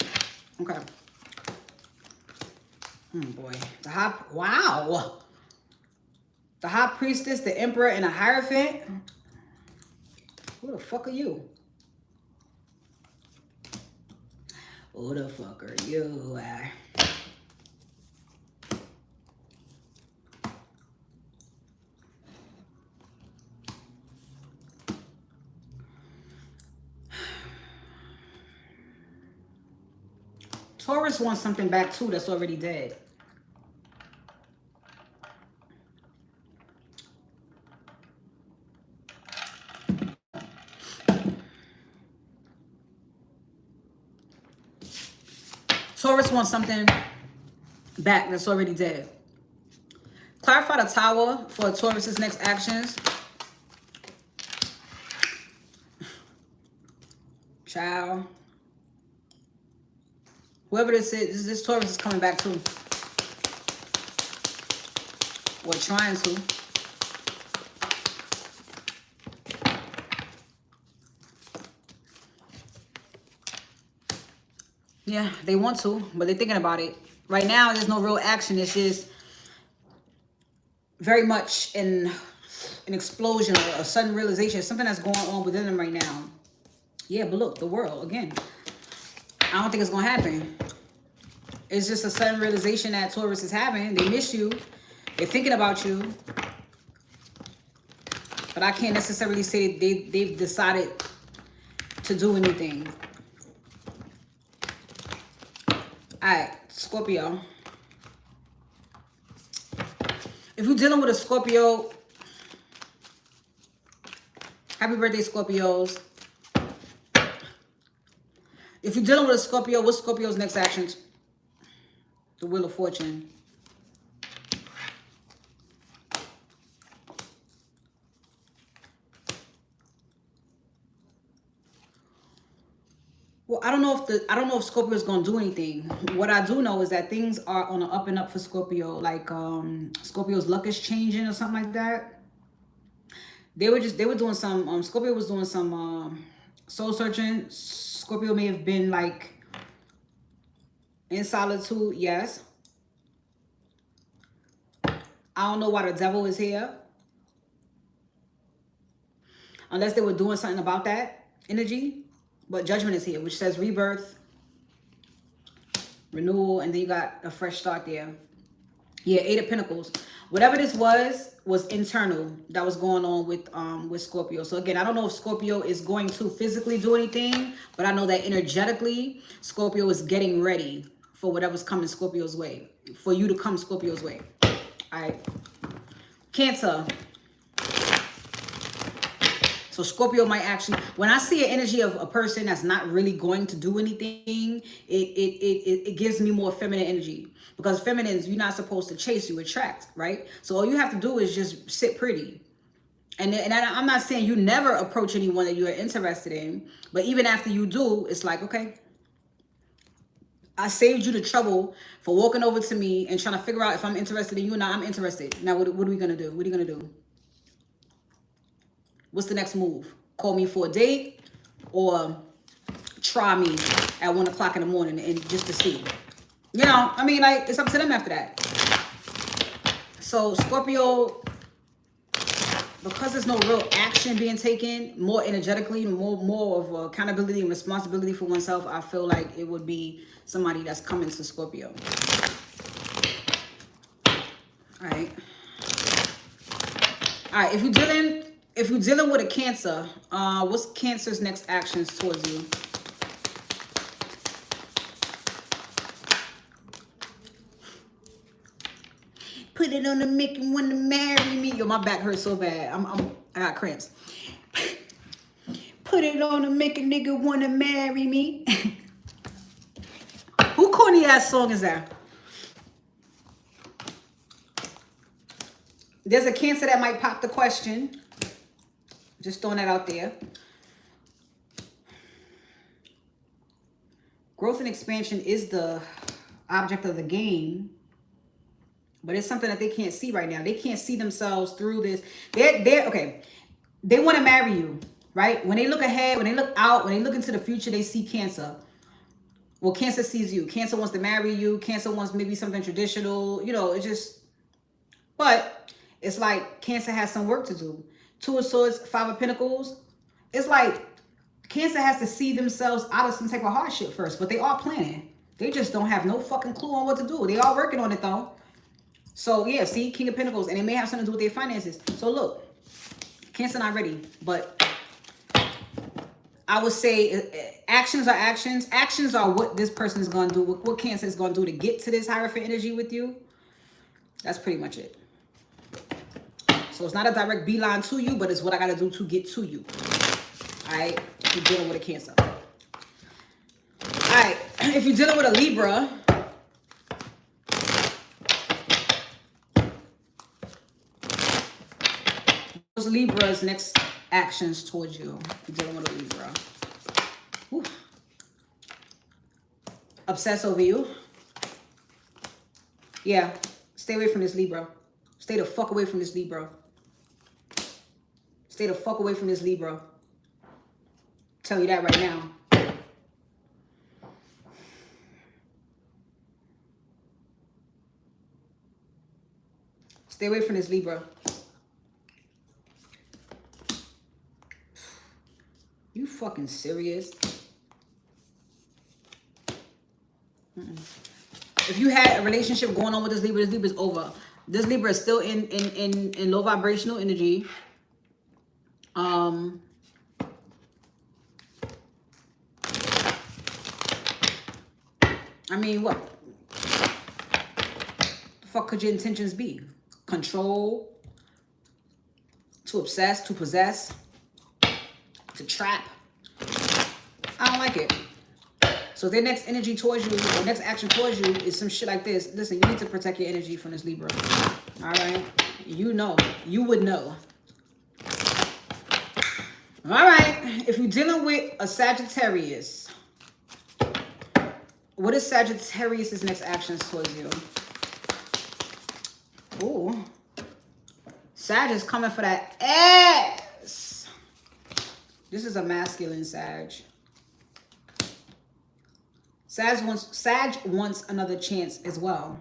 Okay. Oh boy. The High... Wow. The High Priestess, the Emperor, and a Hierophant. Who the fuck are you? Who the fuck are you? Taurus wants something back too that's already dead. Taurus wants something back that's already dead. Clarify the Tower for Taurus's next actions. Child. Whoever this is, this Taurus is coming back to. Or trying to. Yeah, they want to, but they're thinking about it. Right now, there's no real action. It's just very much an explosion or a sudden realization. Something that's going on within them right now. Yeah, but look, the world, again. I don't think it's going to happen. It's just a sudden realization that Taurus is having. They miss you. They're thinking about you. But I can't necessarily say they've decided to do anything. Alright, Scorpio. If you're dealing with a Scorpio, happy birthday, Scorpios. If you're dealing with a Scorpio, what's Scorpio's next actions? The Wheel of Fortune. Well, I don't know if Scorpio is going to do anything. What I do know is that things are on an up and up for Scorpio. Like Scorpio's luck is changing or something like that. They were doing some Scorpio was doing some soul searching. Scorpio may have been like in solitude, yes. I don't know why the devil is here. Unless they were doing something about that energy. But Judgment is here, which says rebirth, renewal, and then you got a fresh start there. Yeah, Eight of Pentacles. Whatever this was internal that was going on with Scorpio. So again, I don't know if Scorpio is going to physically do anything, but I know that energetically, Scorpio is getting ready for whatever's coming Scorpio's way. For you to come Scorpio's way. All right. Cancer. So Scorpio might actually, when I see an energy of a person that's not really going to do anything, it gives me more feminine energy. Because feminines, you're not supposed to chase, you attract, right? So all you have to do is just sit pretty. And I'm not saying you never approach anyone that you're interested in, but even after you do, it's like, okay, I saved you the trouble for walking over to me and trying to figure out if I'm interested in you or not. I'm interested. Now, what are we going to do? What are you going to do? What's the next move? Call me for a date? or try me at 1 o'clock in the morning and just to see. You know, I mean, like, it's up to them after that. So Scorpio, because there's no real action being taken, more energetically, more of accountability and responsibility for oneself, I feel like it would be somebody that's coming to Scorpio. All right. All right, if you're dealing with a Cancer, what's Cancer's next actions towards you? Put it on the make and want to marry me. Yo, my back hurts so bad. I got cramps. Put it on the make a nigga want to marry me. Who corny ass song is that? There's a Cancer that might pop the question. Just throwing that out there. Growth and expansion is the object of the game. But it's something that they can't see right now. They can't see themselves through this. They're okay. They want to marry you, right? When they look ahead, when they look out, when they look into the future, they see Cancer. Well, Cancer sees you. Cancer wants to marry you. Cancer wants maybe something traditional. You know, it's just... But it's like Cancer has some work to do. 2 of Swords, 5 of Pentacles. It's like Cancer has to see themselves out of some type of hardship first. But they are planning. They just don't have no fucking clue on what to do. They are working on it, though. So, yeah, see, King of Pentacles. And it may have something to do with their finances. So, look, Cancer not ready. But I would say actions are actions. Actions are what this person is going to do. What Cancer is going to do to get to this Hierophant energy with you. That's pretty much it. So, it's not a direct beeline to you, but it's what I got to do to get to you. All right? If you're dealing with a Cancer. All right. If you're dealing with a Libra... Libra's next actions towards you. You're dealing with a Libra. Whew. Obsess over you. Yeah. Stay away from this Libra. Stay the fuck away from this Libra. Stay the fuck away from this Libra. Tell you that right now. Stay away from this Libra. You fucking serious? If you had a relationship going on with this Libra is over. This Libra is still in low vibrational energy. I mean, what? The fuck could your intentions be? Control, to obsess, to possess, to trap. I don't like it. So their next energy towards you, or next action towards you is some shit like this. Listen, you need to protect your energy from this Libra. All right? You know. You would know. All right. If you're dealing with a Sagittarius, what is Sagittarius' next actions towards you? Ooh. Sag is coming for that ass. This is a masculine Sag. Sag wants another chance as well.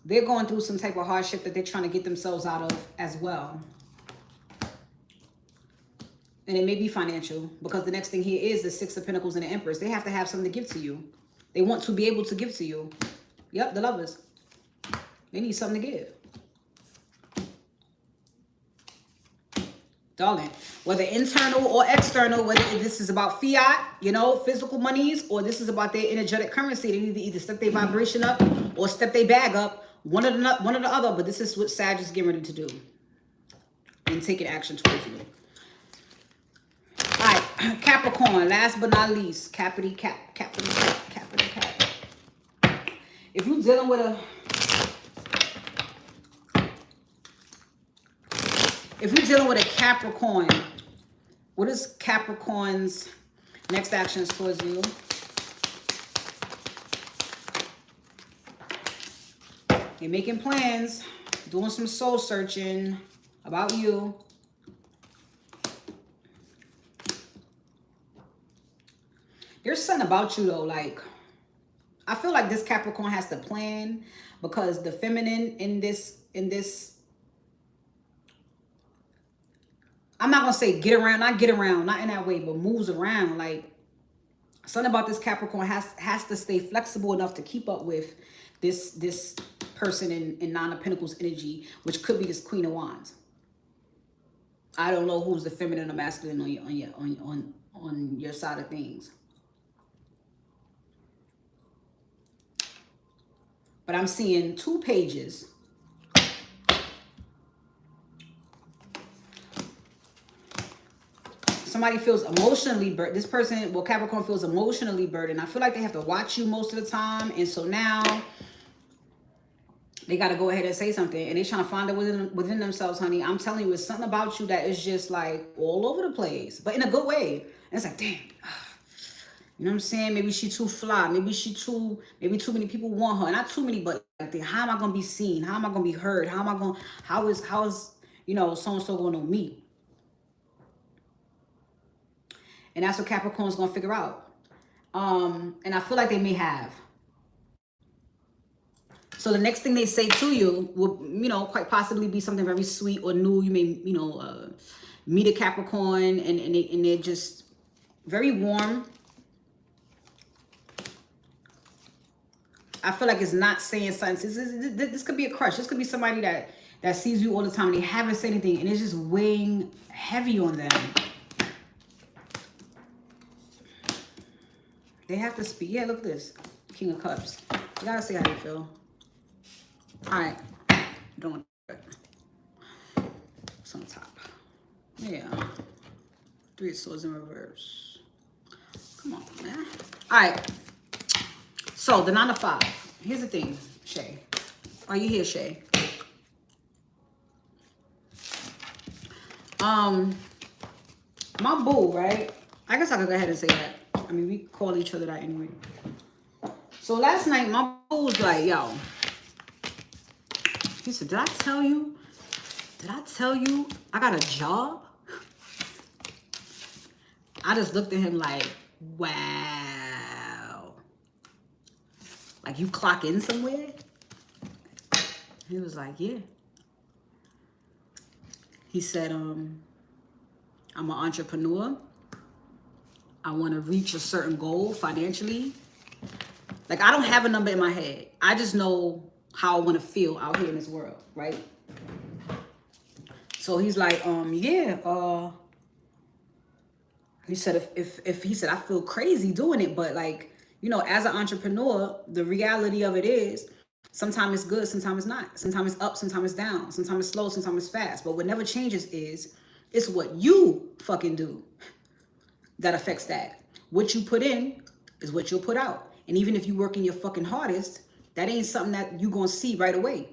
They're going through some type of hardship that they're trying to get themselves out of as well. And it may be financial, because the next thing here is the 6 of Pentacles and the Empress. They have to have something to give to you. They want to be able to give to you. Yep, the Lovers. They need something to give. Darling, whether internal or external, whether this is about fiat, you know, physical monies, or this is about their energetic currency, they need to either step their vibration up or step their bag up, one or the other. But this is what Sag is getting ready to do and taking action towards you. All right, Capricorn, last but not least, Capital Cap. If you're dealing with a... If you're dealing with a Capricorn, what is Capricorn's next actions towards you? They're making plans, doing some soul searching about you. There's something about you though, like, I feel like this Capricorn has to plan, because the feminine in this, I'm not going to say get around, not in that way, but moves around. Like, something about this Capricorn has to stay flexible enough to keep up with this person in Nine of Pentacles energy, which could be this Queen of Wands. I don't know who's the feminine or masculine on your side of things. But I'm seeing 2 pages. Somebody feels emotionally burdened. This person, well, Capricorn, feels emotionally burdened. I feel like they have to watch you most of the time. And so now they got to go ahead and say something. And they're trying to find it within themselves, honey. I'm telling you, it's something about you that is just like all over the place. But in a good way. And it's like, damn. You know what I'm saying? Maybe she too fly. Maybe too many people want her. Not too many, but like, how am I going to be seen? How am I going to be heard? How is, you know, so-and-so going to know me? And that's what Capricorn's going to figure out. And I feel like they may have. So the next thing they say to you will, you know, quite possibly be something very sweet or new. You may, you know, meet a Capricorn and they're just very warm. I feel like it's not saying something. This could be a crush. This could be somebody that sees you all the time and they haven't said anything and it's just weighing heavy on them. They have to speak. Yeah, look at this. King of Cups. You gotta see how you feel. All right. Don't want that. It's on top. Yeah. 3 of Swords in reverse. Come on, man. All right. So, the 9 of 5. Here's the thing, Shay. Are you here, Shay? My boo, right? I guess I could go ahead and say that. I mean, we call each other that anyway. So last night, my boo was like, yo. He said, did I tell you I got a job? I just looked at him like, wow. Like, you clock in somewhere? He was like, yeah. He said, I'm an entrepreneur. I want to reach a certain goal financially. Like, I don't have a number in my head. I just know how I want to feel out here in this world, right? So he's like, yeah. He said, if he said, I feel crazy doing it, but like, you know, as an entrepreneur, the reality of it is sometimes it's good, sometimes it's not. Sometimes it's up, sometimes it's down. Sometimes it's slow, sometimes it's fast. But what never changes is, it's what you fucking do that affects that. What you put in is what you'll put out. And even if you working your fucking hardest, that ain't something that you gonna see right away.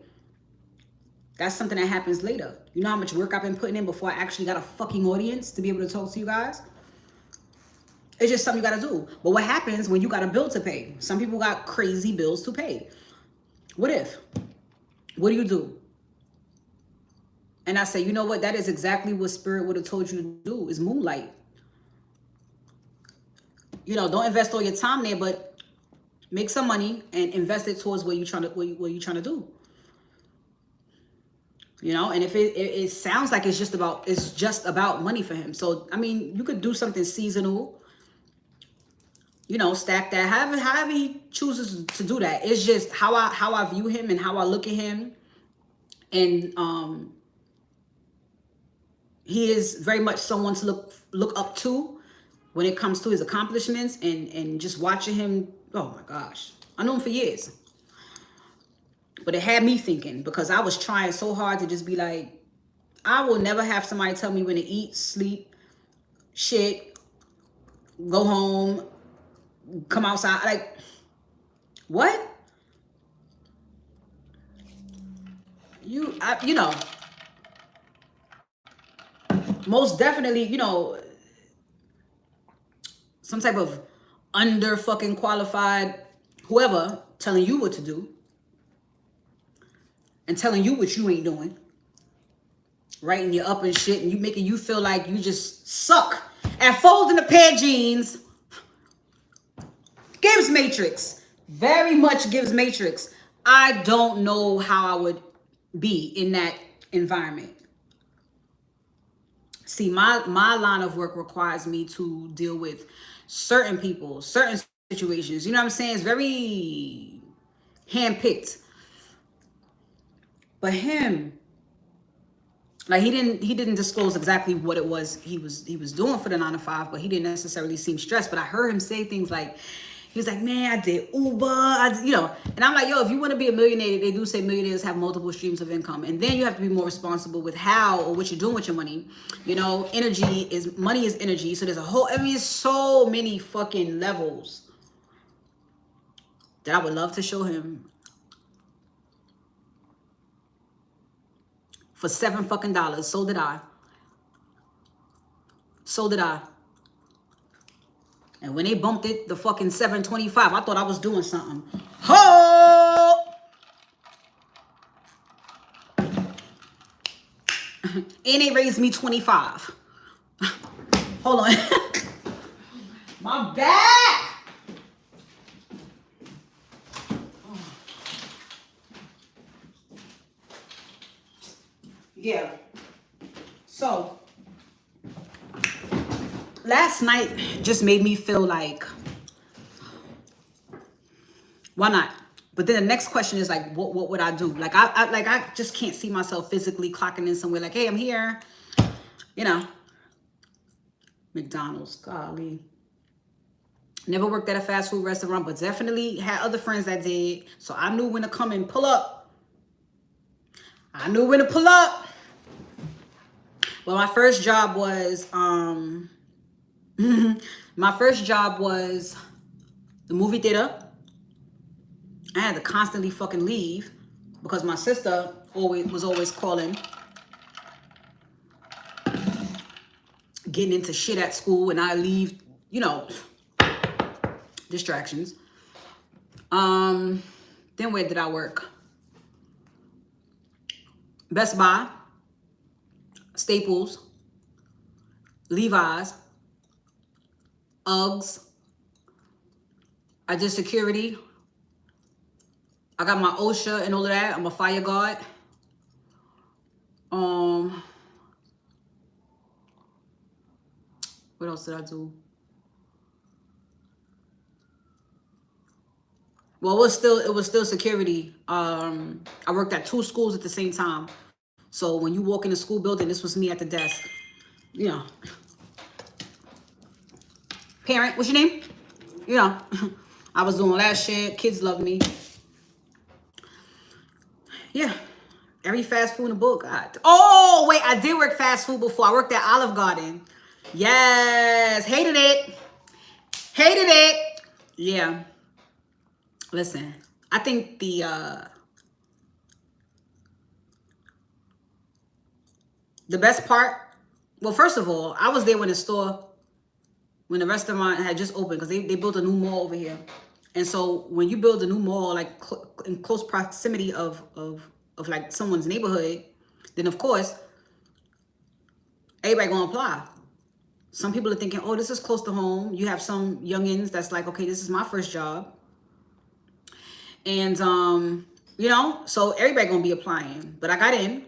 That's something that happens later. You know how much work I've been putting in before I actually got a fucking audience to be able to talk to you guys? It's just something you gotta do. But what happens when you got a bill to pay? Some people got crazy bills to pay. What if? What do you do? And I say, you know what? That is exactly what Spirit would have told you to do, is moonlight. You know, don't invest all your time there, but make some money and invest it towards what you're trying to do. You know, and if it sounds like it's just about money for him. So I mean, you could do something seasonal. You know, stack that. However he chooses to do that. It's just how I view him and how I look at him. And he is very much someone to look up to when it comes to his accomplishments, and just watching him. Oh my gosh, I know him for years. But it had me thinking, because I was trying so hard to just be like, I will never have somebody tell me when to eat, sleep, shit, go home, come outside. Like, what? You know, most definitely, you know, some type of under fucking qualified whoever telling you what to do and telling you what you ain't doing, writing you up and shit, and you making you feel like you just suck at folding a pair of jeans gives Matrix. Very much gives Matrix. I don't know how I would be in that environment. See, my line of work requires me to deal with certain people, certain situations. You know what I'm saying? It's very handpicked. But him, like he didn't disclose exactly what it was he was doing for the 9 to 5, but he didn't necessarily seem stressed. But I heard him say things like, he was like, man, I did Uber, and I'm like, yo, if you want to be a millionaire, they do say millionaires have multiple streams of income. And then you have to be more responsible with how or what you're doing with your money. Money is energy. So there's a whole, it's so many fucking levels that I would love to show him for $7 fucking. So did I. So did I. And when they bumped it, the fucking $7.25, I thought I was doing something. Ho! And they raised me 25. Hold on. My back! Yeah. So last night just made me feel like, why not? But then the next question is like, what would I do? Like I just can't see myself physically clocking in somewhere like, hey, I'm here. McDonald's, golly. Never worked at a fast food restaurant, but definitely had other friends that did. So I knew when to come and pull up. I knew when to pull up. Well, my first job was the movie theater. I had to constantly fucking leave because my sister was always calling, getting into shit at school, and I leave, distractions. Then where did I work? Best Buy, Staples, Levi's, Uggs. I did security. I got my OSHA and all of that. I'm a fire guard. What else did I do? Well, it was still security. I worked at 2 schools at the same time. So when you walk in the school building, this was me at the desk. Parent, what's your name? I was doing all that shit. Kids love me. Yeah. Every fast food in the book. God. Oh, wait. I did work fast food before. I worked at Olive Garden. Yes. Hated it. Hated it. Yeah. Listen. I think the best part, well, first of all, I was there when the restaurant had just opened, because they built a new mall over here. And so when you build a new mall, like in close proximity of like someone's neighborhood, then of course, everybody gonna apply. Some people are thinking, oh, this is close to home. You have some youngins that's like, okay, this is my first job. And, so everybody gonna be applying. But I got in.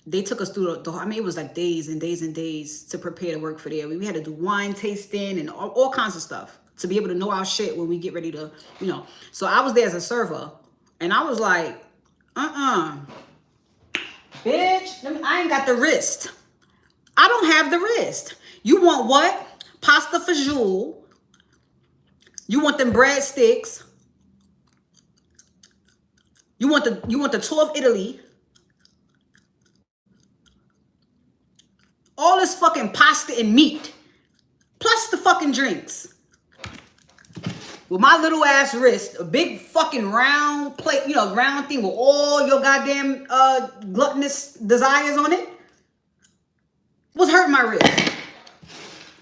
They took us through it was like days and days and days to prepare to work for there. We had to do wine tasting and all kinds of stuff to be able to know our shit when we get ready to, So I was there as a server, and I was like, bitch, I ain't got the wrist. I don't have the wrist. You want what? Pasta fagioli. You want them breadsticks. You want the tour of Italy. All this fucking pasta and meat. Plus the fucking drinks. With my little ass wrist, a big fucking round plate, round thing with all your goddamn gluttonous desires on it. Was hurting my wrist.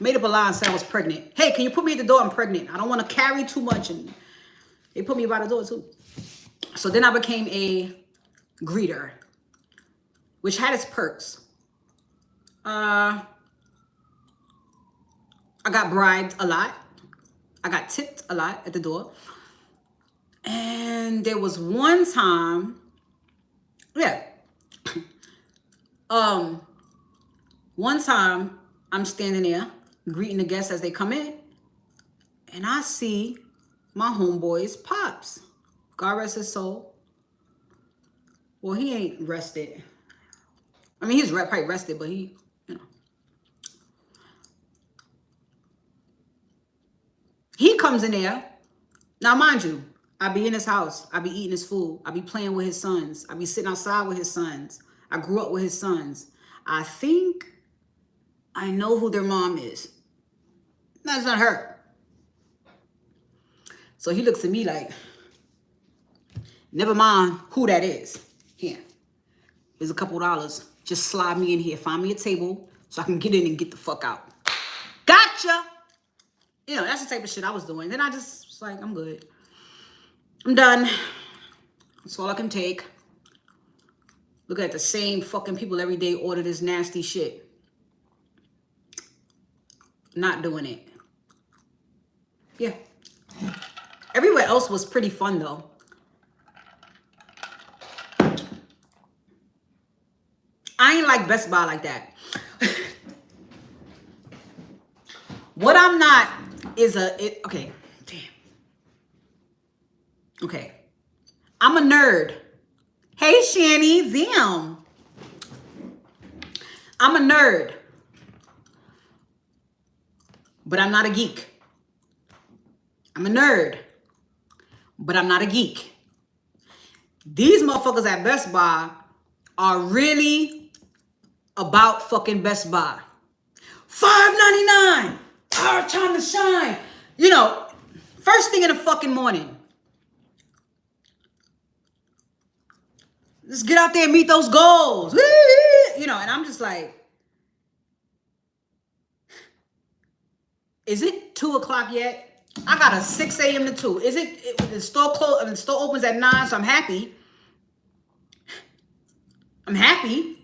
Made up a lie and said I was pregnant. Hey, can you put me at the door? I'm pregnant. I don't want to carry too much. And they put me by the door too. So then I became a greeter, which had its perks. I got bribed a lot. I got tipped a lot at the door. And there was one time, yeah. One time I'm standing there greeting the guests as they come in, and I see my homeboy's Pops. God rest his soul. Well, he ain't rested. I mean, he's probably rested, but he, you know. He comes in there. Now, mind you, I be in his house. I be eating his food. I be playing with his sons. I be sitting outside with his sons. I grew up with his sons. I think I know who their mom is. That's not her. So he looks at me like, never mind who that is. Here, here's a couple $. Just slide me in here. Find me a table so I can get in and get the fuck out. Gotcha. You know, that's the type of shit I was doing. Then I just was like, I'm good. I'm done. That's all I can take. Look at the same fucking people every day order this nasty shit. Not doing it. Yeah. Everywhere else was pretty fun though. I ain't like Best Buy like that. What I'm not is okay, damn. Okay. I'm a nerd. Hey, Shani, Zim. I'm a nerd. But I'm not a geek. I'm a nerd. But I'm not a geek. These motherfuckers at Best Buy are really about fucking Best Buy. $5.99. Our time to shine. You know, first thing in the fucking morning. Let's get out there and meet those goals. You know, and I'm just like, is it 2 o'clock yet? I got a 6 a.m. to 2. Is it the store closed? The store opens at 9, so I'm happy. I'm happy.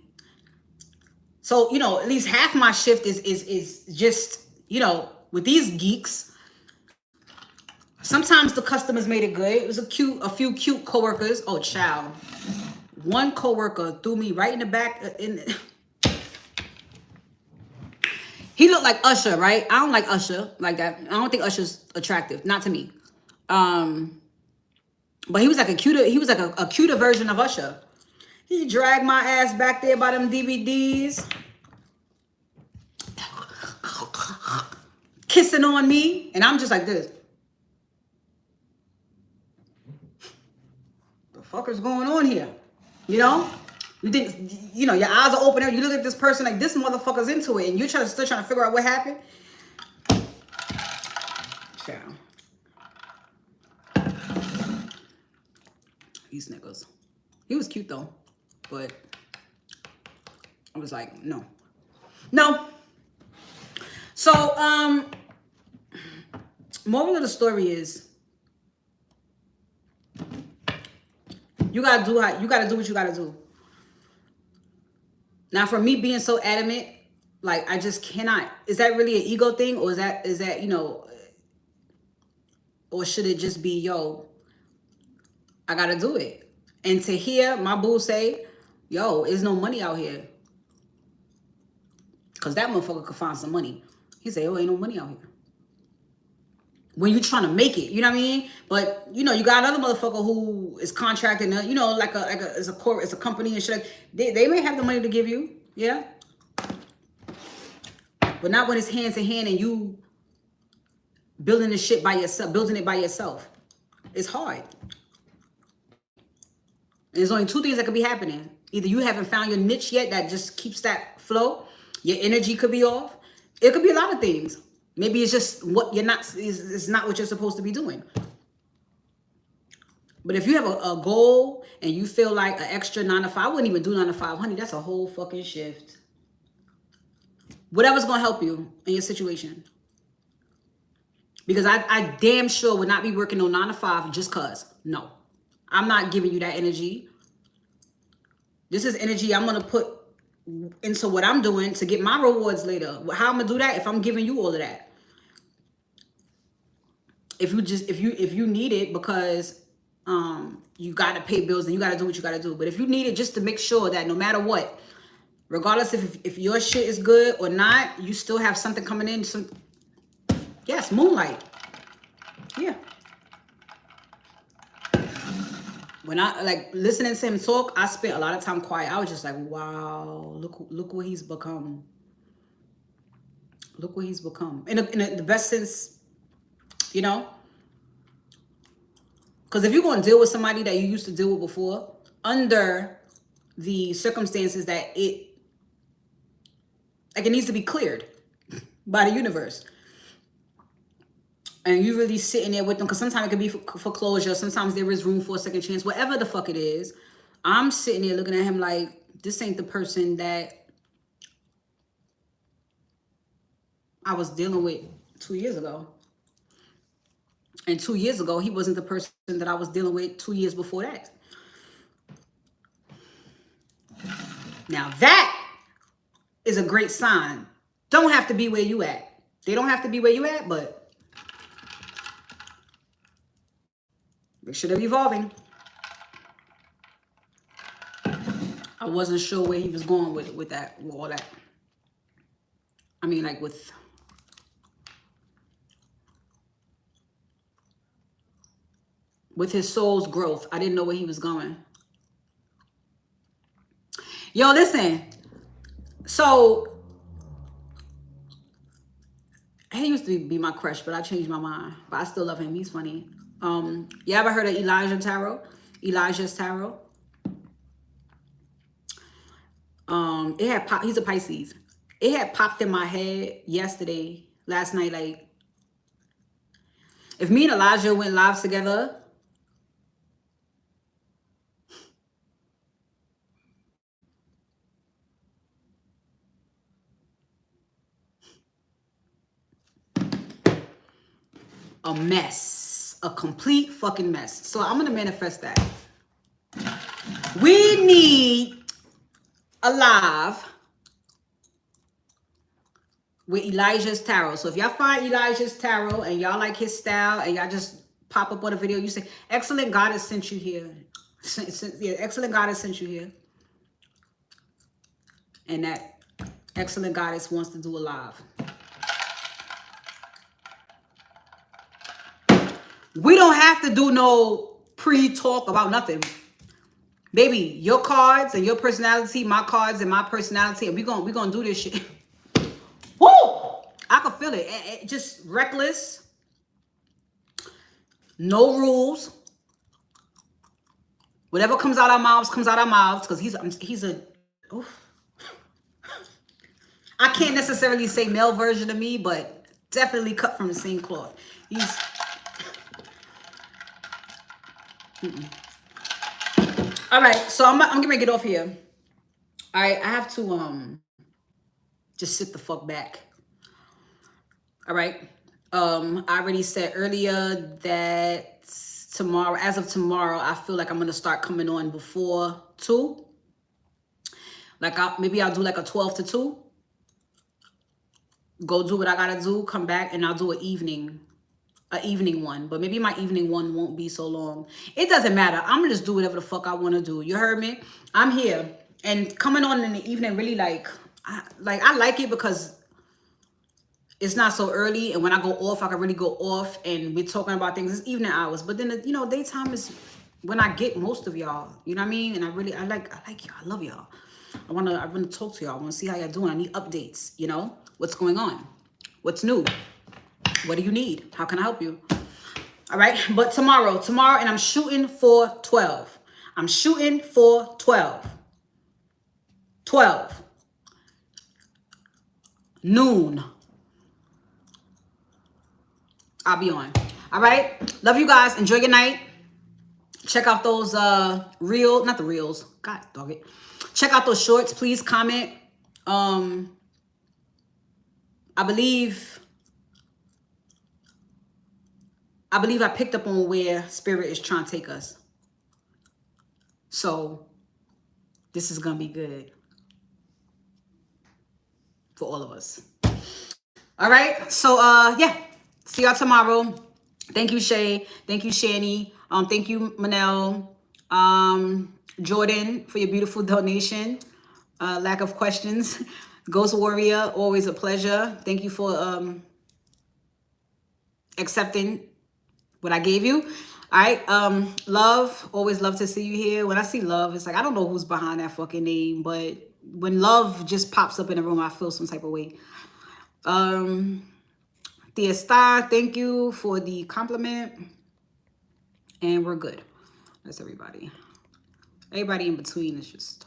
So, you know, at least half my shift is just, you know, with these geeks. Sometimes the customers made it good. It was a few cute coworkers. Oh, child. One coworker threw me right in the back. He looked like Usher, right? I don't like Usher like that. I don't think Usher's attractive, not to me. But he was like a cuter version of Usher. He dragged my ass back there by them DVDs. Kissing on me. And I'm just like this. The fuck is going on here? You know? You think, you know, your eyes are open. You look at this person like this motherfucker's into it. And you're still trying to figure out what happened. Child. These niggas. He was cute though. But I was like, no. No. So, moral of the story is you gotta do what you gotta do. Now, for me being so adamant, like I just cannot. Is that really an ego thing, or is that you know, or should it just be, yo, I gotta do it? And to hear my boo say, yo, there's no money out here, because that motherfucker could find some money. He say, oh, ain't no money out here. When you trying to make it, you know what I mean? But you know, you got another motherfucker who is contracting, you know, it's a company and shit. They may have the money to give you, yeah, but not when it's hand to hand and you building this shit by yourself, building it by yourself. It's hard. And there's only two things that could be happening. Either you haven't found your niche yet that just keeps that flow. Your energy could be off. It could be a lot of things. Maybe it's just what you're not, it's not what you're supposed to be doing. But if you have a goal and you feel like an extra 9 to 5, I wouldn't even do 9 to 5, honey. That's a whole fucking shift. Whatever's going to help you in your situation. Because I damn sure would not be working on 9 to 5 just cause. No. I'm not giving you that energy. This is energy I'm going to put into what I'm doing to get my rewards later. How I'm going to do that if I'm giving you all of that? if you need it because you got to pay bills and you got to do what you got to do. But if you need it just to make sure that no matter what, regardless if your shit is good or not, you still have something coming in. Yes, moonlight. Yeah. When I like listening to him talk, I spent a lot of time quiet. I was just like, wow, look what he's become. Look what he's become. In the best sense, you know? Because if you're going to deal with somebody that you used to deal with before, under the circumstances that it needs to be cleared by the universe. And you really sitting there with them, because sometimes it can be for closure. Sometimes there is room for a second chance. Whatever the fuck it is, I'm sitting there looking at him like, this ain't the person that I was dealing with 2 years ago. And 2 years ago, he wasn't the person that I was dealing with 2 years before that. Now that is a great sign. Don't have to be where you at. They don't have to be where you at, but make sure they're evolving. I wasn't sure where he was going with all that. I mean, like with his soul's growth. I didn't know where he was going. Yo, listen. So he used to be my crush, but I changed my mind. But I still love him. He's funny. You ever heard of Elijah's Tarot? He's a Pisces. It had popped in my head last night, like, if me and Elijah went live together, a mess, a complete fucking mess. So I'm gonna manifest that. We need a live with Elijah's Tarot. So if y'all find Elijah's Tarot and y'all like his style and y'all just pop up on a video, you say, excellent Goddess sent you here. Yeah, excellent Goddess sent you here. And that excellent Goddess wants to do a live. We don't have to do no pre-talk about nothing. Baby, your cards and your personality, my cards and my personality, and we gonna do this shit. Woo! I can feel it. Just reckless. No rules. Whatever comes out our mouths comes out our mouths, because he's a oof. I can't necessarily say male version of me, but definitely cut from the same cloth. He's all right, so I'm gonna get off here. All right, I have to just sit the fuck back. All right, I already said earlier that tomorrow, as of tomorrow, I feel like I'm gonna start coming on before 2. Like maybe I'll do like a 12 to 2. Go do what I gotta do, come back, and I'll do an evening one. But maybe my evening one won't be so long. It doesn't matter. I'm gonna just do whatever the fuck I want to do. You heard me? I'm here. And coming on in the evening really I like it because it's not so early, and when I go off, I can really go off and we're talking about things. It's evening hours. But then daytime is when I get most of y'all. You know what I mean? And I like y'all. I love y'all. I wanna talk to y'all. I wanna see how y'all doing. I need updates, what's going on? What's new? What do you need? How can I help you? All right, but tomorrow, and I'm shooting for 12. I'm shooting for 12. 12. Noon. I'll be on. All right, love you guys. Enjoy your night. Check out those not the reels. God dog it. Check out those shorts. Please comment. I believe I picked up on where Spirit is trying to take us. So this is going to be good for all of us. All right. So, yeah. See y'all tomorrow. Thank you, Shay. Thank you, Shani. Thank you, Manel. Jordan, for your beautiful donation. Lack of questions. Ghost Warrior, always a pleasure. Thank you for accepting what I gave you. All right. Love, always love to see you here. When I see Love, it's like I don't know who's behind that fucking name, but when Love just pops up in the room, I feel some type of way. Tia Star, thank you for the compliment. And we're good. That's everybody. Everybody in between is just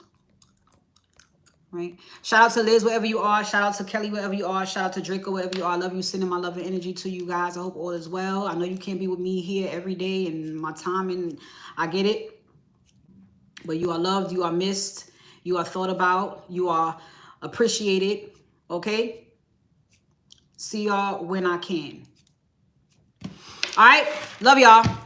right. Shout out to Liz wherever you are. Shout out to Kelly wherever you are. Shout out to Draco wherever you are. I love you. Sending my love and energy to you guys. I hope all is well. I know you can't be with me here every day and my time, and I get it. But you are loved. You are missed. You are thought about. You are appreciated. Okay? See y'all when I can. All right. Love y'all.